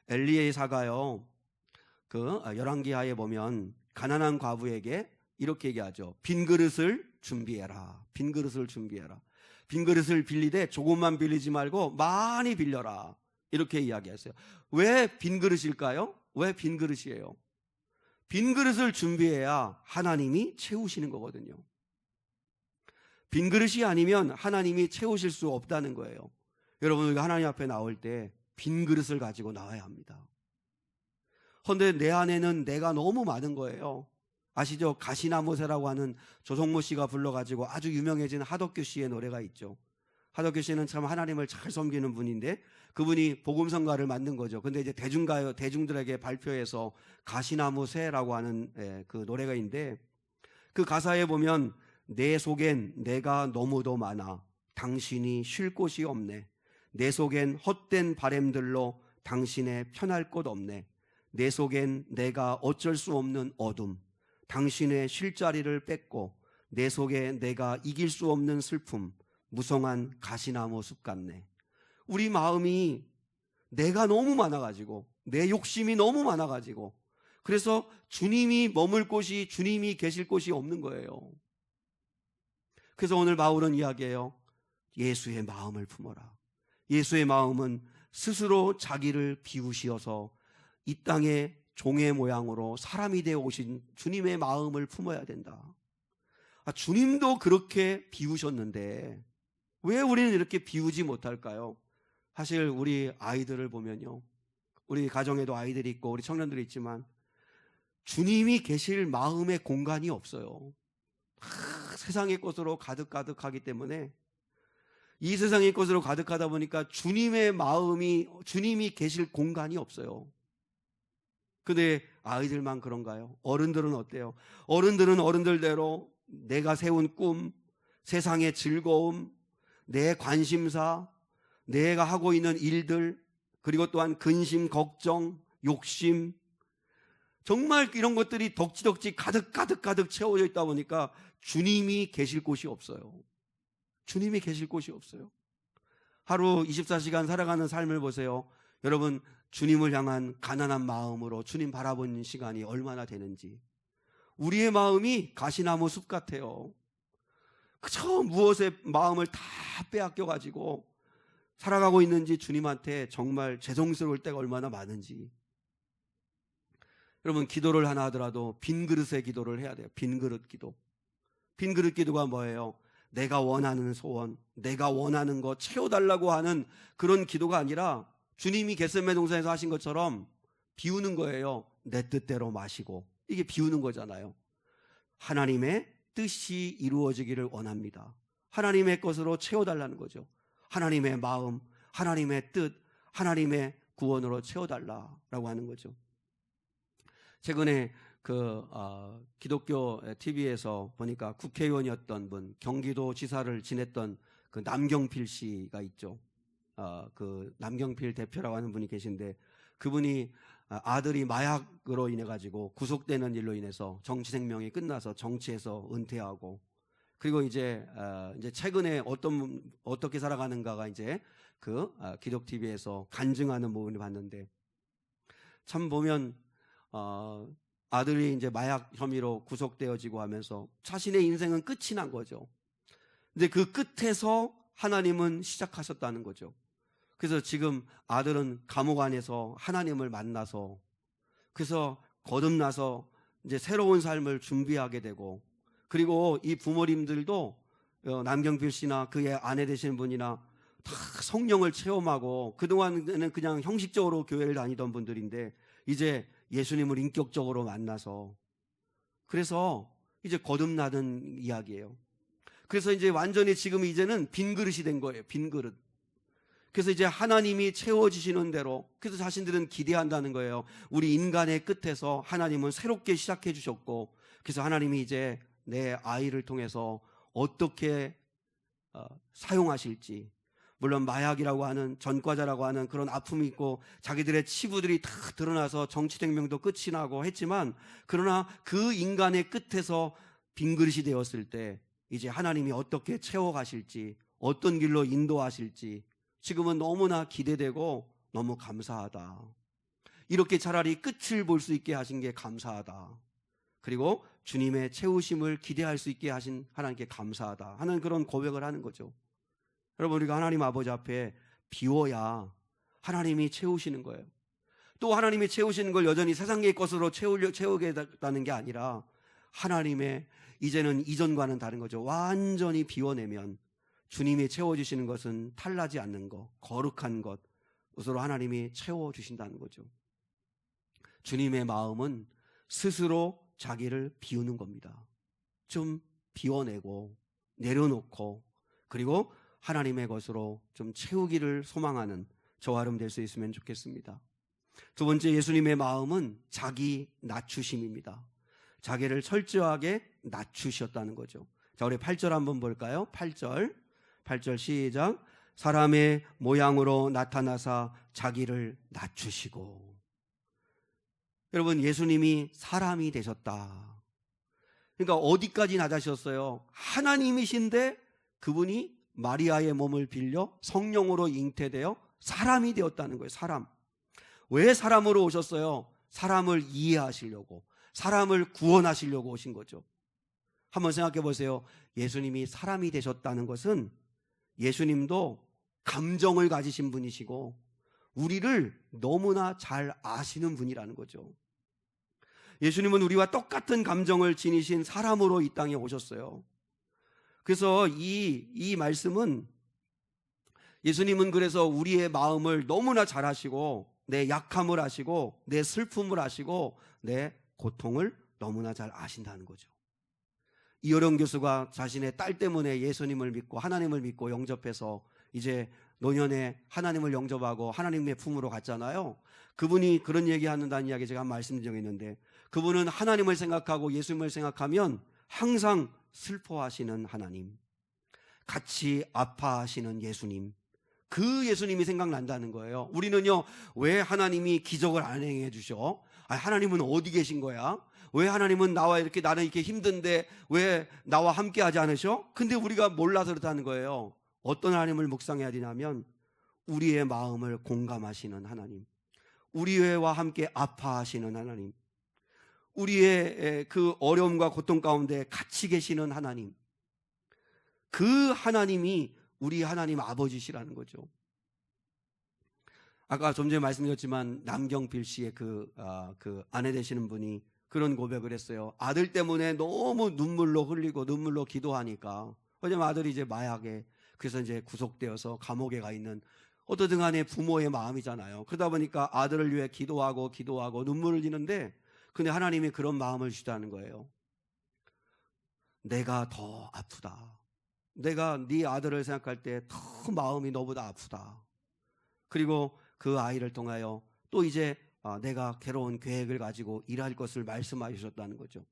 S1: 엘리에사가요, 그 열왕기하에 보면 가난한 과부에게 이렇게 얘기하죠. 빈 그릇을 준비해라. 빈 그릇을 준비해라. 빈 그릇을 빌리되 조금만 빌리지 말고 많이 빌려라. 이렇게 이야기했어요. 왜 빈 그릇일까요? 왜 빈 그릇이에요? 빈 그릇을 준비해야 하나님이 채우시는 거거든요. 빈 그릇이 아니면 하나님이 채우실 수 없다는 거예요. 여러분, 우리가 하나님 앞에 나올 때 빈 그릇을 가지고 나와야 합니다. 그런데 내 안에는 내가 너무 많은 거예요. 아시죠? 가시나무새라고 하는 조성모 씨가 불러가지고 아주 유명해진 하덕규 씨의 노래가 있죠. 하덕규 씨는 참 하나님을 잘 섬기는 분인데 그분이 복음성가를 만든 거죠. 근데 이제 대중들에게 발표해서 가시나무새라고 하는 그 노래가 있는데, 그 가사에 보면 내 속엔 내가 너무도 많아 당신이 쉴 곳이 없네. 내 속엔 헛된 바램들로 당신의 편할 곳 없네. 내 속엔 내가 어쩔 수 없는 어둠, 당신의 쉴 자리를 뺏고 내 속에 내가 이길 수 없는 슬픔, 무성한 가시나무 숲 같네. 우리 마음이 내가 너무 많아가지고 내 욕심이 너무 많아가지고 그래서 주님이 머물 곳이, 주님이 계실 곳이 없는 거예요. 그래서 오늘 바울은 이야기해요. 예수의 마음을 품어라. 예수의 마음은 스스로 자기를 비우시어서 이 땅에 종의 모양으로 사람이 되어 오신 주님의 마음을 품어야 된다. 주님도 그렇게 비우셨는데 왜 우리는 이렇게 비우지 못할까요? 사실 우리 아이들을 보면요, 우리 가정에도 아이들이 있고 우리 청년들이 있지만 주님이 계실 마음의 공간이 없어요. 세상의 것으로 가득하기 때문에, 이 세상의 것으로 가득하다 보니까 주님의 마음이, 주님이 계실 공간이 없어요. 근데 아이들만 그런가요? 어른들은 어때요? 어른들은 어른들대로 내가 세운 꿈, 세상의 즐거움, 내 관심사, 내가 하고 있는 일들, 그리고 또한 근심, 걱정, 욕심, 정말 이런 것들이 덕지덕지 가득 채워져 있다 보니까 주님이 계실 곳이 없어요. 주님이 계실 곳이 없어요. 하루 24시간 살아가는 삶을 보세요. 여러분, 주님을 향한 가난한 마음으로 주님 바라보는 시간이 얼마나 되는지. 우리의 마음이 가시나무 숲 같아요. 그저 무엇에 마음을 다 빼앗겨가지고 살아가고 있는지 주님한테 정말 죄송스러울 때가 얼마나 많은지. 여러분, 기도를 하나 하더라도 빈 그릇의 기도를 해야 돼요. 빈 그릇 기도. 빈 그릇 기도가 뭐예요? 내가 원하는 소원, 내가 원하는 거 채워달라고 하는 그런 기도가 아니라 주님이 겟세마네 동산에서 하신 것처럼 비우는 거예요. 내 뜻대로 마시고. 이게 비우는 거잖아요. 하나님의 뜻이 이루어지기를 원합니다. 하나님의 것으로 채워달라는 거죠. 하나님의 마음, 하나님의 뜻, 하나님의 구원으로 채워달라고 하는 거죠. 최근에 기독교 TV에서 보니까 국회의원이었던 분, 경기도지사를 지냈던 그 남경필 씨가 있죠. 그 남경필 대표라고 하는 분이 계신데, 그분이 아들이 마약으로 인해 가지고 구속되는 일로 인해서 정치 생명이 끝나서 정치에서 은퇴하고, 그리고 이제 최근에 어떻게 살아가는가가 이제 기독 TV에서 간증하는 부분을 봤는데, 참 보면 아들이 이제 마약 혐의로 구속되어지고 하면서 자신의 인생은 끝이 난 거죠. 근데 그 끝에서 하나님은 시작하셨다는 거죠. 그래서 지금 아들은 감옥 안에서 하나님을 만나서, 그래서 거듭나서 이제 새로운 삶을 준비하게 되고, 그리고 이 부모님들도 남경필 씨나 그의 아내 되시는 분이나 다 성령을 체험하고, 그동안에는 그냥 형식적으로 교회를 다니던 분들인데 이제 예수님을 인격적으로 만나서, 그래서 이제 거듭나는 이야기예요. 그래서 이제 완전히 지금 이제는 빈 그릇이 된 거예요. 빈 그릇. 그래서 이제 하나님이 채워주시는 대로, 그래서 자신들은 기대한다는 거예요. 우리 인간의 끝에서 하나님은 새롭게 시작해 주셨고, 그래서 하나님이 이제 내 아이를 통해서 어떻게 사용하실지, 물론 마약이라고 하는, 전과자라고 하는 그런 아픔이 있고 자기들의 치부들이 다 드러나서 정치생명도 끝이 나고 했지만, 그러나 그 인간의 끝에서 빈 그릇이 되었을 때 이제 하나님이 어떻게 채워가실지, 어떤 길로 인도하실지 지금은 너무나 기대되고 너무 감사하다. 이렇게 차라리 끝을 볼 수 있게 하신 게 감사하다. 그리고 주님의 채우심을 기대할 수 있게 하신 하나님께 감사하다 하는 그런 고백을 하는 거죠. 여러분, 우리가 하나님 아버지 앞에 비워야 하나님이 채우시는 거예요. 또 하나님이 채우시는 걸 여전히 세상의 것으로 채우겠다는 게 아니라, 하나님의 이제는 이전과는 다른 거죠. 완전히 비워내면 주님이 채워주시는 것은 탈나지 않는 것, 거룩한 것으로 하나님이 채워주신다는 거죠. 주님의 마음은 스스로 자기를 비우는 겁니다. 좀 비워내고 내려놓고, 그리고 하나님의 것으로 좀 채우기를 소망하는 저와 여러분 될 수 있으면 좋겠습니다. 두 번째, 예수님의 마음은 자기 낮추심입니다. 자기를 철저하게 낮추셨다는 거죠. 자, 우리 8절 한번 볼까요? 8절 시작. 사람의 모양으로 나타나사 자기를 낮추시고. 여러분, 예수님이 사람이 되셨다. 그러니까 어디까지 낮아지셨어요? 하나님이신데 그분이 마리아의 몸을 빌려 성령으로 잉태되어 사람이 되었다는 거예요. 사람. 왜 사람으로 오셨어요? 사람을 이해하시려고, 사람을 구원하시려고 오신 거죠. 한번 생각해 보세요. 예수님이 사람이 되셨다는 것은 예수님도 감정을 가지신 분이시고 우리를 너무나 잘 아시는 분이라는 거죠. 예수님은 우리와 똑같은 감정을 지니신 사람으로 이 땅에 오셨어요. 그래서 이 말씀은, 예수님은 그래서 우리의 마음을 너무나 잘 아시고, 내 약함을 아시고, 내 슬픔을 아시고, 내 고통을 너무나 잘 아신다는 거죠. 이효령 교수가 자신의 딸 때문에 예수님을 믿고 하나님을 믿고 영접해서 이제 노년에 하나님을 영접하고 하나님의 품으로 갔잖아요. 그분이 그런 얘기하는다는 이야기 제가 말씀드린 적이 있는데, 그분은 하나님을 생각하고 예수님을 생각하면 항상 슬퍼하시는 하나님, 같이 아파하시는 예수님, 그 예수님이 생각난다는 거예요. 우리는요, 왜 하나님이 기적을 안 행해 주셔? 하나님은 어디 계신 거야? 왜 하나님은 나는 이렇게 힘든데 왜 나와 함께 하지 않으셔? 근데 우리가 몰라서 그렇다는 거예요. 어떤 하나님을 묵상해야 되냐면, 우리의 마음을 공감하시는 하나님, 우리와 함께 아파하시는 하나님, 우리의 그 어려움과 고통 가운데 같이 계시는 하나님, 그 하나님이 우리 하나님 아버지시라는 거죠. 아까 좀 전에 말씀드렸지만 남경필 씨의 그 아내 되시는 분이 그런 고백을 했어요. 아들 때문에 너무 눈물로 흘리고 눈물로 기도하니까, 왜냐면 아들이 이제 마약에, 그래서 이제 구속되어서 감옥에 가 있는, 어떠든 간에 부모의 마음이잖아요. 그러다 보니까 아들을 위해 기도하고 눈물을 흘리는데, 근데 하나님이 그런 마음을 주시다는 거예요. 내가 더 아프다. 내가 네 아들을 생각할 때 더 마음이 너보다 아프다. 그리고 그 아이를 통하여 또 이제 내가 괴로운 계획을 가지고 일할 것을 말씀하셨다는 거죠.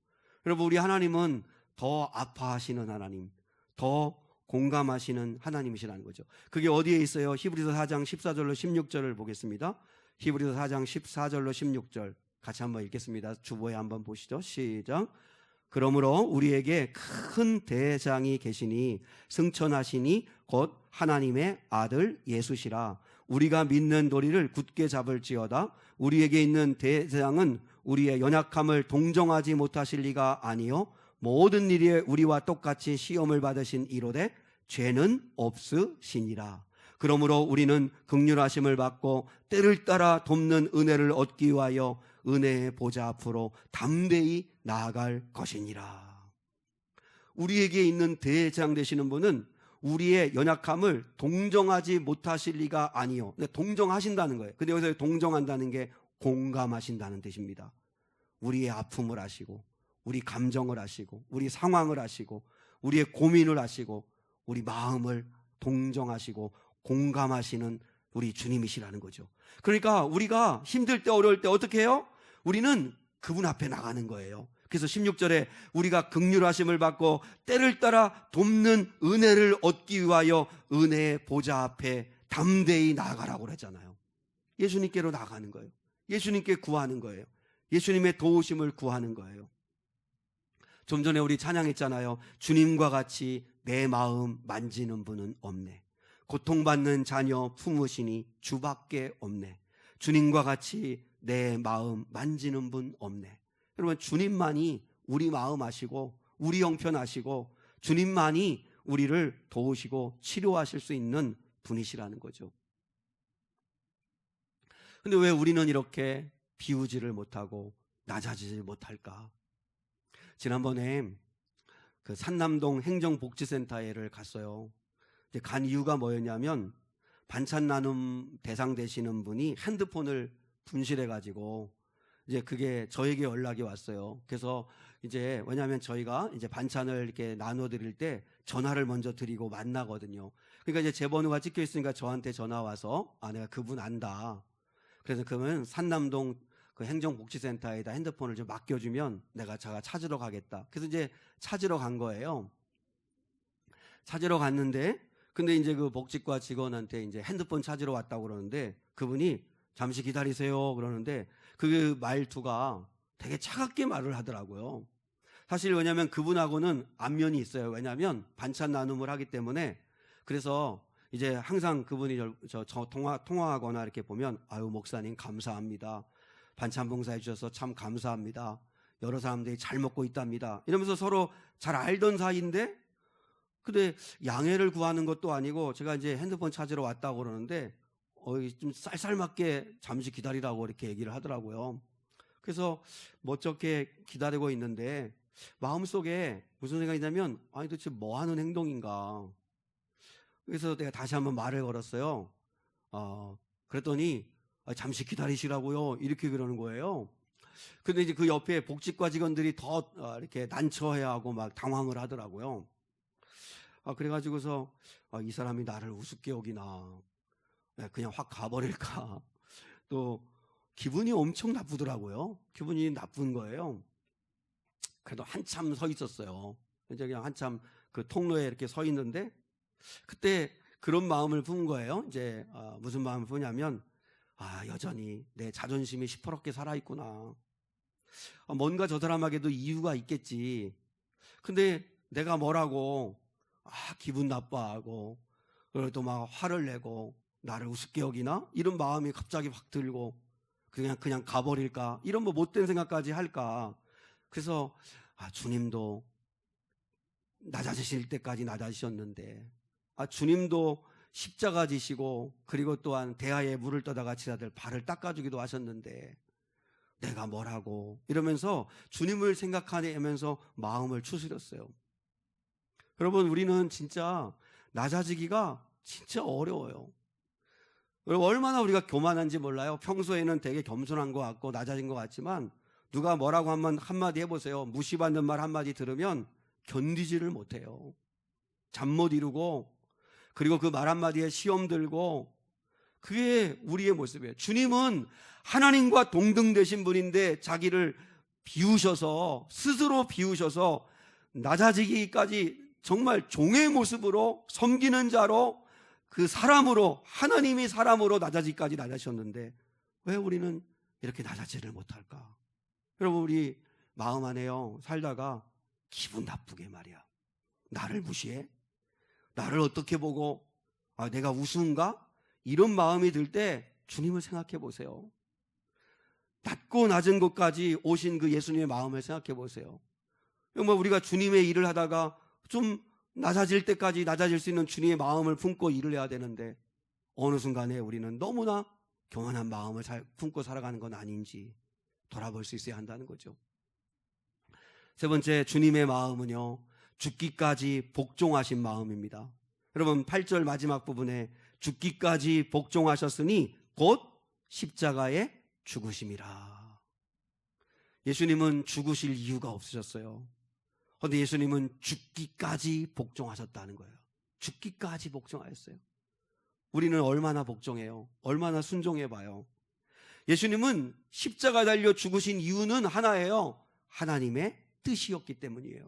S1: 여러분, 우리 하나님은 더 아파하시는 하나님, 더 공감하시는 하나님이시라는 거죠. 그게 어디에 있어요? 히브리서 4장 14절로 16절을 보겠습니다. 히브리서 4장 14절로 16절 같이 한번 읽겠습니다. 주보에 한번 보시죠. 시작. 그러므로 우리에게 큰 대장이 계시니 승천하시니 곧 하나님의 아들 예수시라. 우리가 믿는 도리를 굳게 잡을지어다. 우리에게 있는 대장은 우리의 연약함을 동정하지 못하실 리가 아니요 모든 일에 우리와 똑같이 시험을 받으신 이로되 죄는 없으시니라. 그러므로 우리는 긍휼하심을 받고 때를 따라 돕는 은혜를 얻기 위하여 은혜의 보좌 앞으로 담대히 나아갈 것이니라. 우리에게 있는 대장 되시는 분은 우리의 연약함을 동정하지 못하실 리가 아니요. 동정하신다는 거예요. 근데 여기서 동정한다는 게 공감하신다는 뜻입니다. 우리의 아픔을 아시고, 우리 감정을 아시고, 우리 상황을 아시고, 우리의 고민을 아시고, 우리 마음을 동정하시고 공감하시는 우리 주님이시라는 거죠. 그러니까 우리가 힘들 때 어려울 때 어떻게 해요? 우리는 그분 앞에 나가는 거예요. 그래서 16절에 우리가 긍휼하심을 받고 때를 따라 돕는 은혜를 얻기 위하여 은혜의 보좌 앞에 담대히 나아가라고 그랬잖아요. 예수님께로 나가는 거예요. 예수님께 구하는 거예요. 예수님의 도우심을 구하는 거예요. 좀 전에 우리 찬양했잖아요. 주님과 같이 내 마음 만지는 분은 없네. 고통받는 자녀 품으시니 주밖에 없네. 주님과 같이 내 마음 만지는 분 없네. 여러분, 주님만이 우리 마음 아시고 우리 형편 아시고 주님만이 우리를 도우시고 치료하실 수 있는 분이시라는 거죠. 근데 왜 우리는 이렇게 비우지를 못하고 낮아지지 못할까? 지난번에 그 산남동 행정복지센터에를 갔어요. 이제 간 이유가 뭐였냐면 반찬 나눔 대상 되시는 분이 핸드폰을 분실해가지고 이제 그게 저에게 연락이 왔어요. 그래서 이제 왜냐하면 저희가 이제 반찬을 이렇게 나눠드릴 때 전화를 먼저 드리고 만나거든요. 그러니까 이제 제 번호가 찍혀 있으니까 저한테 전화 와서 내가 그분 안다. 그래서 그러면 산남동 그 행정복지센터에다 핸드폰을 좀 맡겨주면 제가 찾으러 가겠다. 그래서 이제 찾으러 간 거예요. 찾으러 갔는데, 근데 이제 그 복지과 직원한테 이제 핸드폰 찾으러 왔다고 그러는데 그분이 잠시 기다리세요 그러는데 그 말투가 되게 차갑게 말을 하더라고요. 사실 왜냐하면 그분하고는 안면이 있어요. 왜냐하면 반찬 나눔을 하기 때문에. 그래서 이제 항상 그분이 저 통화하거나 이렇게 보면 아유 목사님 감사합니다. 반찬 봉사해 주셔서 참 감사합니다. 여러 사람들이 잘 먹고 있답니다. 이러면서 서로 잘 알던 사이인데, 근데 양해를 구하는 것도 아니고 제가 이제 핸드폰 찾으러 왔다고 그러는데 좀 쌀쌀맞게 잠시 기다리라고 이렇게 얘기를 하더라고요. 그래서 멋쩍게 기다리고 있는데 마음속에 무슨 생각이냐면 아니 도대체 뭐 하는 행동인가. 그래서 내가 다시 한번 말을 걸었어요. 그랬더니 잠시 기다리시라고요. 이렇게 그러는 거예요. 근데 이제 그 옆에 복지과 직원들이 더 이렇게 난처해 하고 막 당황을 하더라고요. 그래가지고서 이 사람이 나를 우습게 여기나, 그냥 확 가버릴까. 또 기분이 엄청 나쁘더라고요. 기분이 나쁜 거예요. 그래도 한참 서 있었어요. 이제 그냥 한참 그 통로에 이렇게 서 있는데 그때 그런 마음을 푼 거예요. 이제 무슨 마음을 푸냐면 여전히 내 자존심이 시퍼렇게 살아있구나. 뭔가 저 사람에게도 이유가 있겠지. 근데 내가 뭐라고 기분 나빠하고 그리고 또 막 화를 내고 나를 우습게 여기나? 이런 마음이 갑자기 확 들고 그냥 가버릴까? 이런 뭐 못된 생각까지 할까? 그래서 주님도 낮아지실 때까지 낮아지셨는데 주님도 십자가 지시고 그리고 또한 대하에 물을 떠다가 지사들 발을 닦아주기도 하셨는데 내가 뭐라고 이러면서 주님을 생각하면서 마음을 추스렸어요. 여러분, 우리는 진짜 낮아지기가 진짜 어려워요. 얼마나 우리가 교만한지 몰라요. 평소에는 되게 겸손한 것 같고 낮아진 것 같지만 누가 뭐라고 한마디 해보세요. 무시받는 말 한마디 들으면 견디지를 못해요. 잠 못 이루고 그리고 그 말 한마디에 시험 들고 그게 우리의 모습이에요. 주님은 하나님과 동등 되신 분인데 자기를 비우셔서, 스스로 비우셔서 낮아지기까지 정말 종의 모습으로, 섬기는 자로, 그 사람으로, 하나님이 사람으로 낮아지기까지 낮아지셨는데 왜 우리는 이렇게 낮아지를 못할까? 여러분, 우리 마음 안에요, 살다가 기분 나쁘게 말이야, 나를 무시해? 나를 어떻게 보고, 내가 우스운가? 이런 마음이 들 때 주님을 생각해 보세요. 낮고 낮은 곳까지 오신 그 예수님의 마음을 생각해 보세요. 정말 우리가 주님의 일을 하다가 좀 낮아질 때까지 낮아질 수 있는 주님의 마음을 품고 일을 해야 되는데 어느 순간에 우리는 너무나 교만한 마음을 품고 살아가는 건 아닌지 돌아볼 수 있어야 한다는 거죠. 세 번째, 주님의 마음은요, 죽기까지 복종하신 마음입니다. 여러분, 8절 마지막 부분에 죽기까지 복종하셨으니 곧 십자가에 죽으심이라. 예수님은 죽으실 이유가 없으셨어요. 그런데 예수님은 죽기까지 복종하셨다는 거예요. 죽기까지 복종하셨어요. 우리는 얼마나 복종해요? 얼마나 순종해봐요? 예수님은 십자가 달려 죽으신 이유는 하나예요. 하나님의 뜻이었기 때문이에요.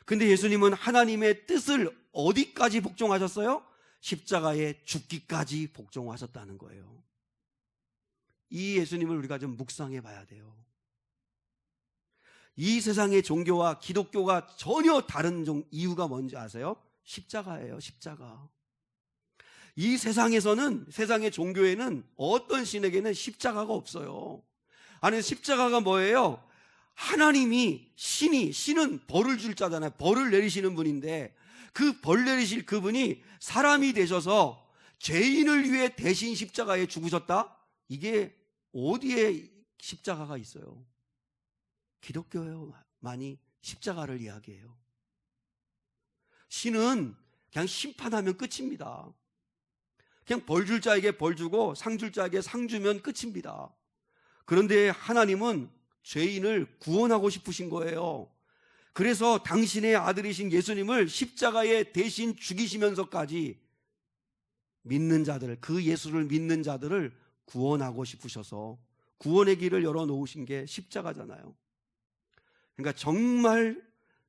S1: 근데 예수님은 하나님의 뜻을 어디까지 복종하셨어요? 십자가에 죽기까지 복종하셨다는 거예요. 이 예수님을 우리가 좀 묵상해 봐야 돼요. 이 세상의 종교와 기독교가 전혀 다른 이유가 뭔지 아세요? 십자가예요, 십자가. 이 세상에서는, 세상의 종교에는 어떤 신에게는 십자가가 없어요. 아니, 십자가가 뭐예요? 하나님이, 신은 벌을 줄 자잖아요. 벌을 내리시는 분인데 그 벌 내리실 그분이 사람이 되셔서 죄인을 위해 대신 십자가에 죽으셨다? 이게 어디에 십자가가 있어요? 기독교만이 십자가를 이야기해요. 신은 그냥 심판하면 끝입니다. 그냥 벌 줄 자에게 벌 주고 상 줄 자에게 상 주면 끝입니다. 그런데 하나님은 죄인을 구원하고 싶으신 거예요. 그래서 당신의 아들이신 예수님을 십자가에 대신 죽이시면서까지 믿는 자들, 그 예수를 믿는 자들을 구원하고 싶으셔서 구원의 길을 열어놓으신 게 십자가잖아요. 그러니까 정말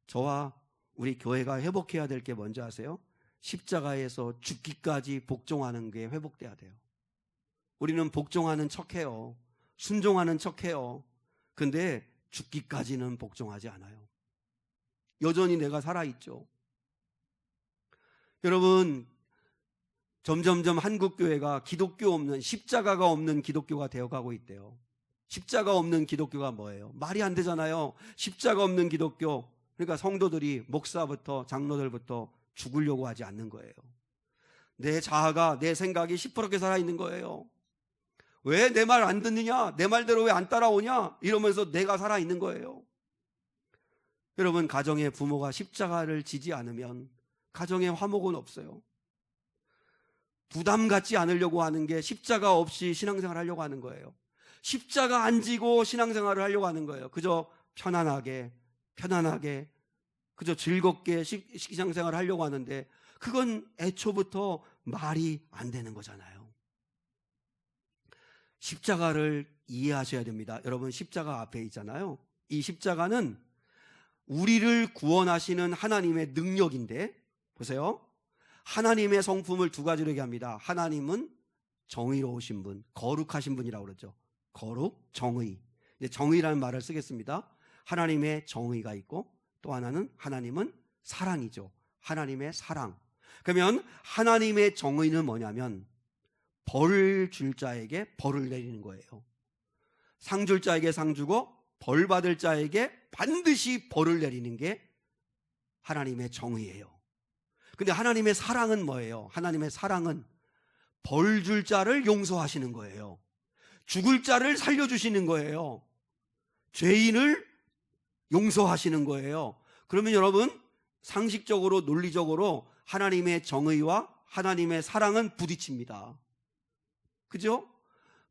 S1: 저와 우리 교회가 회복해야 될 게 뭔지 아세요? 십자가에서 죽기까지 복종하는 게 회복돼야 돼요. 우리는 복종하는 척해요. 순종하는 척해요. 근데 죽기까지는 복종하지 않아요. 여전히 내가 살아있죠. 여러분, 점점점 한국교회가 기독교 없는, 십자가가 없는 기독교가 되어가고 있대요. 십자가 없는 기독교가 뭐예요? 말이 안 되잖아요. 십자가 없는 기독교. 그러니까 성도들이, 목사부터 장로들부터 죽으려고 하지 않는 거예요. 내 자아가, 내 생각이 시퍼렇게 살아있는 거예요. 왜 내 말 안 듣느냐? 내 말대로 왜 안 따라오냐? 이러면서 내가 살아있는 거예요. 여러분, 가정의 부모가 십자가를 지지 않으면 가정에 화목은 없어요. 부담 갖지 않으려고 하는 게 십자가 없이 신앙생활 하려고 하는 거예요. 십자가 안 지고 신앙생활을 하려고 하는 거예요. 그저 편안하게 그저 즐겁게 신앙생활을 하려고 하는데 그건 애초부터 말이 안 되는 거잖아요. 십자가를 이해하셔야 됩니다. 여러분, 십자가 앞에 있잖아요. 이 십자가는 우리를 구원하시는 하나님의 능력인데, 보세요. 하나님의 성품을 두 가지로 얘기합니다. 하나님은 정의로우신 분, 거룩하신 분이라고 그러죠. 거룩, 정의. 이제 정의라는 말을 쓰겠습니다. 하나님의 정의가 있고 또 하나는 하나님은 사랑이죠. 하나님의 사랑. 그러면 하나님의 정의는 뭐냐면 벌 줄 자에게 벌을 내리는 거예요. 상 줄 자에게 상 주고 벌 받을 자에게 반드시 벌을 내리는 게 하나님의 정의예요. 근데 하나님의 사랑은 뭐예요? 하나님의 사랑은 벌 줄 자를 용서하시는 거예요. 죽을 자를 살려주시는 거예요. 죄인을 용서하시는 거예요. 그러면 여러분, 상식적으로 논리적으로 하나님의 정의와 하나님의 사랑은 부딪힙니다. 그죠?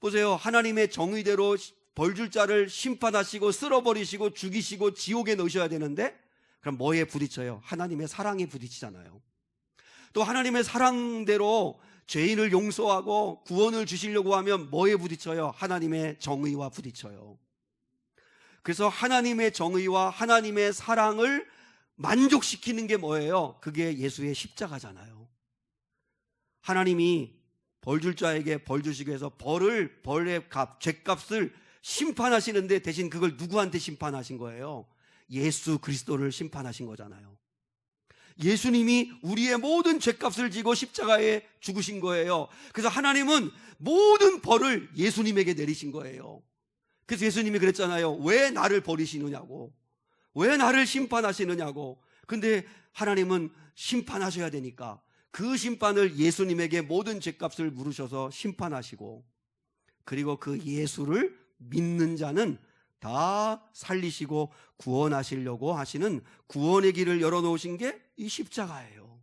S1: 보세요. 하나님의 정의대로 벌 줄 자를 심판하시고 쓸어버리시고 죽이시고 지옥에 넣으셔야 되는데 그럼 뭐에 부딪혀요? 하나님의 사랑에 부딪히잖아요. 또 하나님의 사랑대로 죄인을 용서하고 구원을 주시려고 하면 뭐에 부딪혀요? 하나님의 정의와 부딪혀요. 그래서 하나님의 정의와 하나님의 사랑을 만족시키는 게 뭐예요? 그게 예수의 십자가잖아요. 하나님이 벌 줄 자에게 벌 주시기 위해서 벌의 값, 죄값을 심판하시는데 대신 그걸 누구한테 심판하신 거예요? 예수 그리스도를 심판하신 거잖아요. 예수님이 우리의 모든 죄값을 지고 십자가에 죽으신 거예요. 그래서 하나님은 모든 벌을 예수님에게 내리신 거예요. 그래서 예수님이 그랬잖아요. 왜 나를 버리시느냐고, 왜 나를 심판하시느냐고. 근데 하나님은 심판하셔야 되니까 그 심판을 예수님에게 모든 죄값을 물으셔서 심판하시고, 그리고 그 예수를 믿는 자는 다 살리시고 구원하시려고 하시는 구원의 길을 열어놓으신 게 이 십자가예요.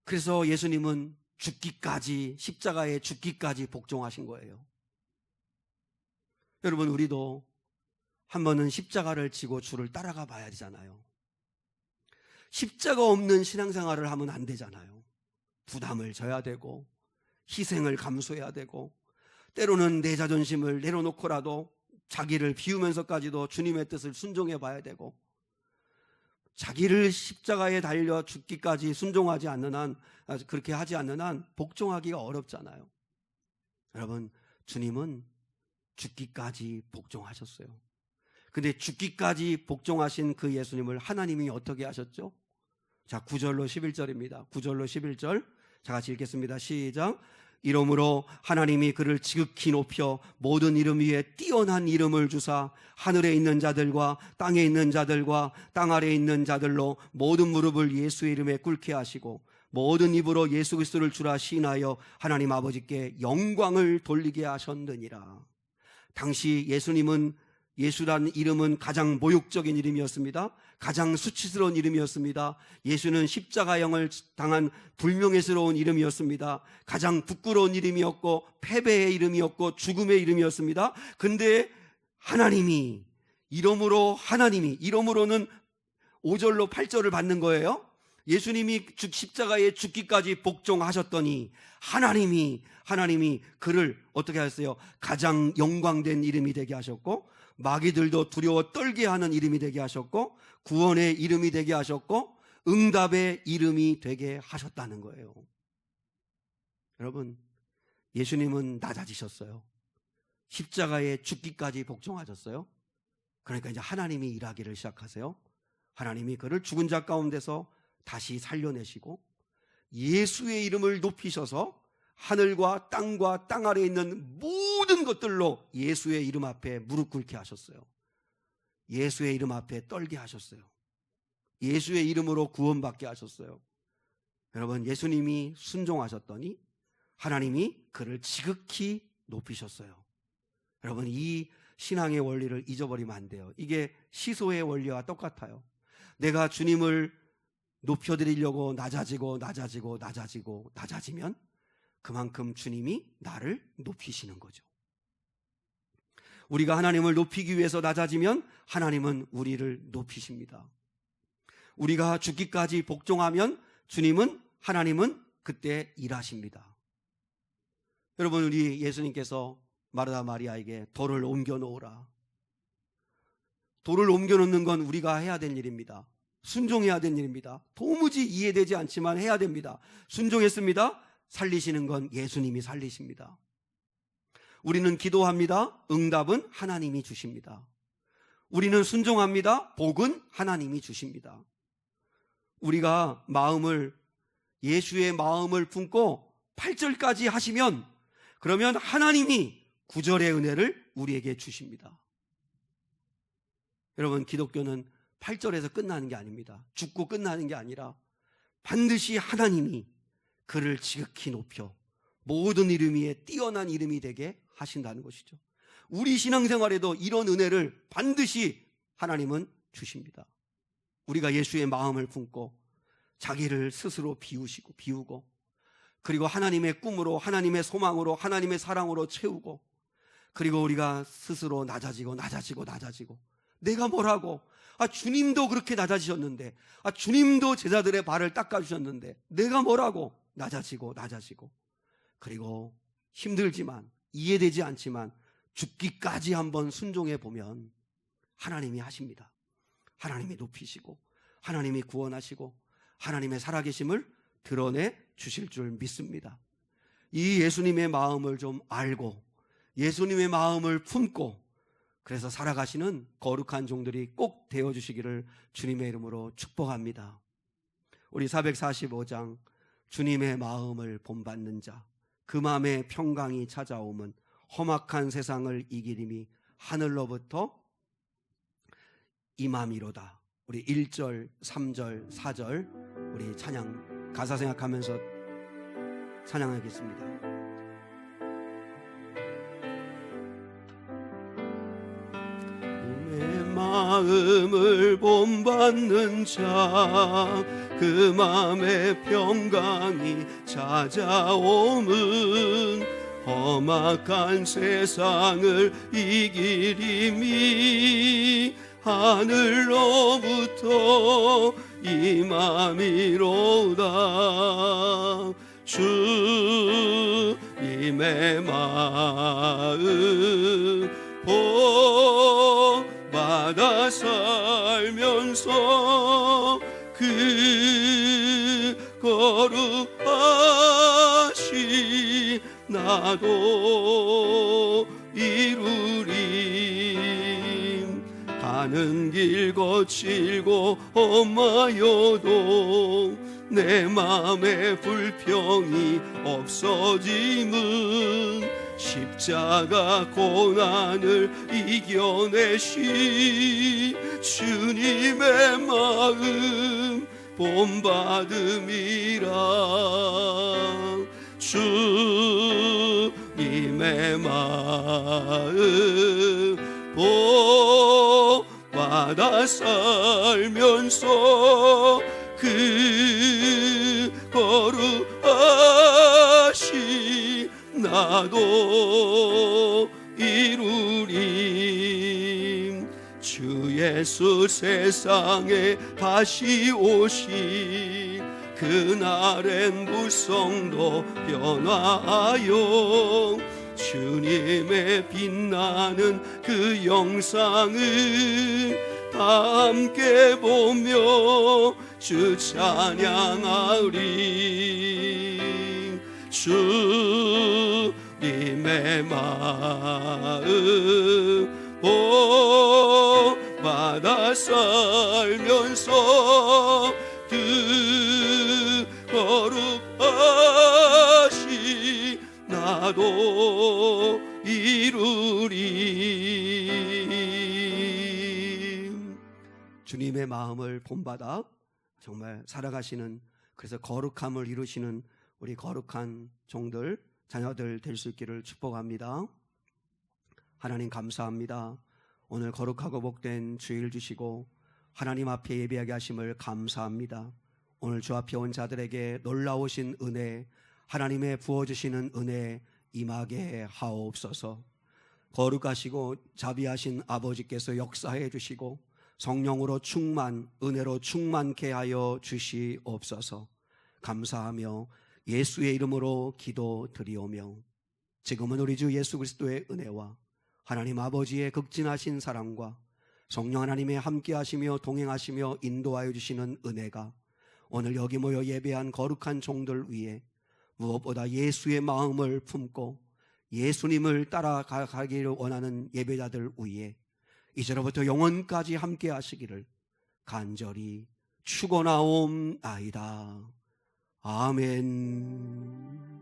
S1: 그래서 예수님은 죽기까지, 십자가에 죽기까지 복종하신 거예요. 여러분, 우리도 한 번은 십자가를 지고 주를 따라가 봐야 되잖아요. 십자가 없는 신앙생활을 하면 안 되잖아요. 부담을 져야 되고 희생을 감수해야 되고 때로는 내 자존심을 내려놓고라도 자기를 비우면서까지도 주님의 뜻을 순종해 봐야 되고, 자기를 십자가에 달려 죽기까지 순종하지 않는 한, 그렇게 하지 않는 한 복종하기가 어렵잖아요. 여러분, 주님은 죽기까지 복종하셨어요. 근데 죽기까지 복종하신 그 예수님을 하나님이 어떻게 하셨죠? 자, 9절로 11절입니다. 9절로 11절 자, 같이 읽겠습니다. 시작. 이러므로 하나님이 그를 지극히 높여 모든 이름 위에 뛰어난 이름을 주사 하늘에 있는 자들과 땅에 있는 자들과 땅 아래에 있는 자들로 모든 무릎을 예수의 이름에 꿇게 하시고 모든 입으로 예수 그리스도를 주라 시인하여 하나님 아버지께 영광을 돌리게 하셨느니라. 당시 예수라는 이름은 가장 모욕적인 이름이었습니다. 가장 수치스러운 이름이었습니다. 예수는 십자가형을 당한 불명예스러운 이름이었습니다. 가장 부끄러운 이름이었고 패배의 이름이었고 죽음의 이름이었습니다. 근데 하나님이 이러므로는 5절로 8절을 받는 거예요. 예수님이 십자가에 죽기까지 복종하셨더니 하나님이 그를 어떻게 하셨어요? 가장 영광된 이름이 되게 하셨고, 마귀들도 두려워 떨게 하는 이름이 되게 하셨고, 구원의 이름이 되게 하셨고, 응답의 이름이 되게 하셨다는 거예요. 여러분, 예수님은 낮아지셨어요. 십자가에 죽기까지 복종하셨어요. 그러니까 이제 하나님이 일하기를 시작하세요. 하나님이 그를 죽은 자 가운데서 다시 살려내시고 예수의 이름을 높이셔서 하늘과 땅과 땅 아래에 있는 모든 것들로 예수의 이름 앞에 무릎 꿇게 하셨어요. 예수의 이름 앞에 떨게 하셨어요. 예수의 이름으로 구원받게 하셨어요. 여러분, 예수님이 순종하셨더니 하나님이 그를 지극히 높이셨어요. 여러분, 이 신앙의 원리를 잊어버리면 안 돼요. 이게 시소의 원리와 똑같아요. 내가 주님을 높여드리려고 낮아지면 그만큼 주님이 나를 높이시는 거죠. 우리가 하나님을 높이기 위해서 낮아지면 하나님은 우리를 높이십니다. 우리가 죽기까지 복종하면 하나님은 그때 일하십니다. 여러분, 우리 예수님께서 마르다 마리아에게 돌을 옮겨 놓으라. 돌을 옮겨 놓는 건 우리가 해야 될 일입니다. 순종해야 될 일입니다. 도무지 이해되지 않지만 해야 됩니다. 순종했습니다. 살리시는 건 예수님이 살리십니다. 우리는 기도합니다. 응답은 하나님이 주십니다. 우리는 순종합니다. 복은 하나님이 주십니다. 우리가 예수의 마음을 품고 8절까지 하시면, 그러면 하나님이 9절의 은혜를 우리에게 주십니다. 여러분, 기독교는 8절에서 끝나는 게 아닙니다. 죽고 끝나는 게 아니라 반드시 하나님이 그를 지극히 높여 모든 이름 위에 뛰어난 이름이 되게 하신다는 것이죠. 우리 신앙생활에도 이런 은혜를 반드시 하나님은 주십니다. 우리가 예수의 마음을 품고 자기를 스스로 비우고 그리고 하나님의 꿈으로, 하나님의 소망으로, 하나님의 사랑으로 채우고, 그리고 우리가 스스로 낮아지고 내가 뭐라고, 주님도 그렇게 낮아지셨는데, 주님도 제자들의 발을 닦아주셨는데 내가 뭐라고, 낮아지고 그리고 힘들지만 이해되지 않지만 죽기까지 한번 순종해 보면 하나님이 하십니다. 하나님이 높이시고 하나님이 구원하시고 하나님의 살아계심을 드러내 주실 줄 믿습니다. 이 예수님의 마음을 좀 알고 예수님의 마음을 품고 그래서 살아가시는 거룩한 종들이 꼭 되어주시기를 주님의 이름으로 축복합니다. 우리 445장 주님의 마음을 본받는 자 그 마음에 평강이 찾아오면 험악한 세상을 이기림이 하늘로부터 임함이로다. 우리 1절, 3절, 4절 우리 찬양 가사 생각하면서 찬양하겠습니다. 내 마음을 본받는 자 그 마음에 평강이 찾아오면 험악한 세상을 이기림이 하늘로부터 임함이로다. 주님의 마음 본받아 살면서 그 거룩하신 나도 이루리. 가는 길 거칠고 험하여도 내 맘에 불평이 없어짐은 십자가 고난을 이겨내시 주님의 마음 본받음이라. 주님의 마음 본받아 살면서 그 거룩하신 나도 이루리. 주 예수 세상에 다시 오시 그날엔 무성도 변화하여 주님의 빛나는 그 영상을 다 함께 보며 주 찬양하리. 주님의 마음 본받아 살면서 그 거룩하신 나도 이루리. 주님의 마음을 본받아 정말 살아가시는, 그래서 거룩함을 이루시는 우리 거룩한 종들, 자녀들 될 수 있기를 축복합니다. 하나님 감사합니다. 오늘 거룩하고 복된 주일 주시고 하나님 앞에 예배하게 하심을 감사합니다. 오늘 주 앞에 온 자들에게 놀라우신 은혜, 하나님의 부어주시는 은혜 임하게 하옵소서. 거룩하시고 자비하신 아버지께서 역사해 주시고 성령으로 충만, 은혜로 충만케 하여 주시옵소서. 감사하며 예수의 이름으로 기도드리오며 지금은 우리 주 예수 그리스도의 은혜와 하나님 아버지의 극진하신 사랑과 성령 하나님의 함께하시며 동행하시며 인도하여 주시는 은혜가 오늘 여기 모여 예배한 거룩한 종들 위에 무엇보다 예수의 마음을 품고 예수님을 따라가기를 원하는 예배자들 위에 이제로부터 영원까지 함께하시기를 간절히 축원하옵나이다. 아멘.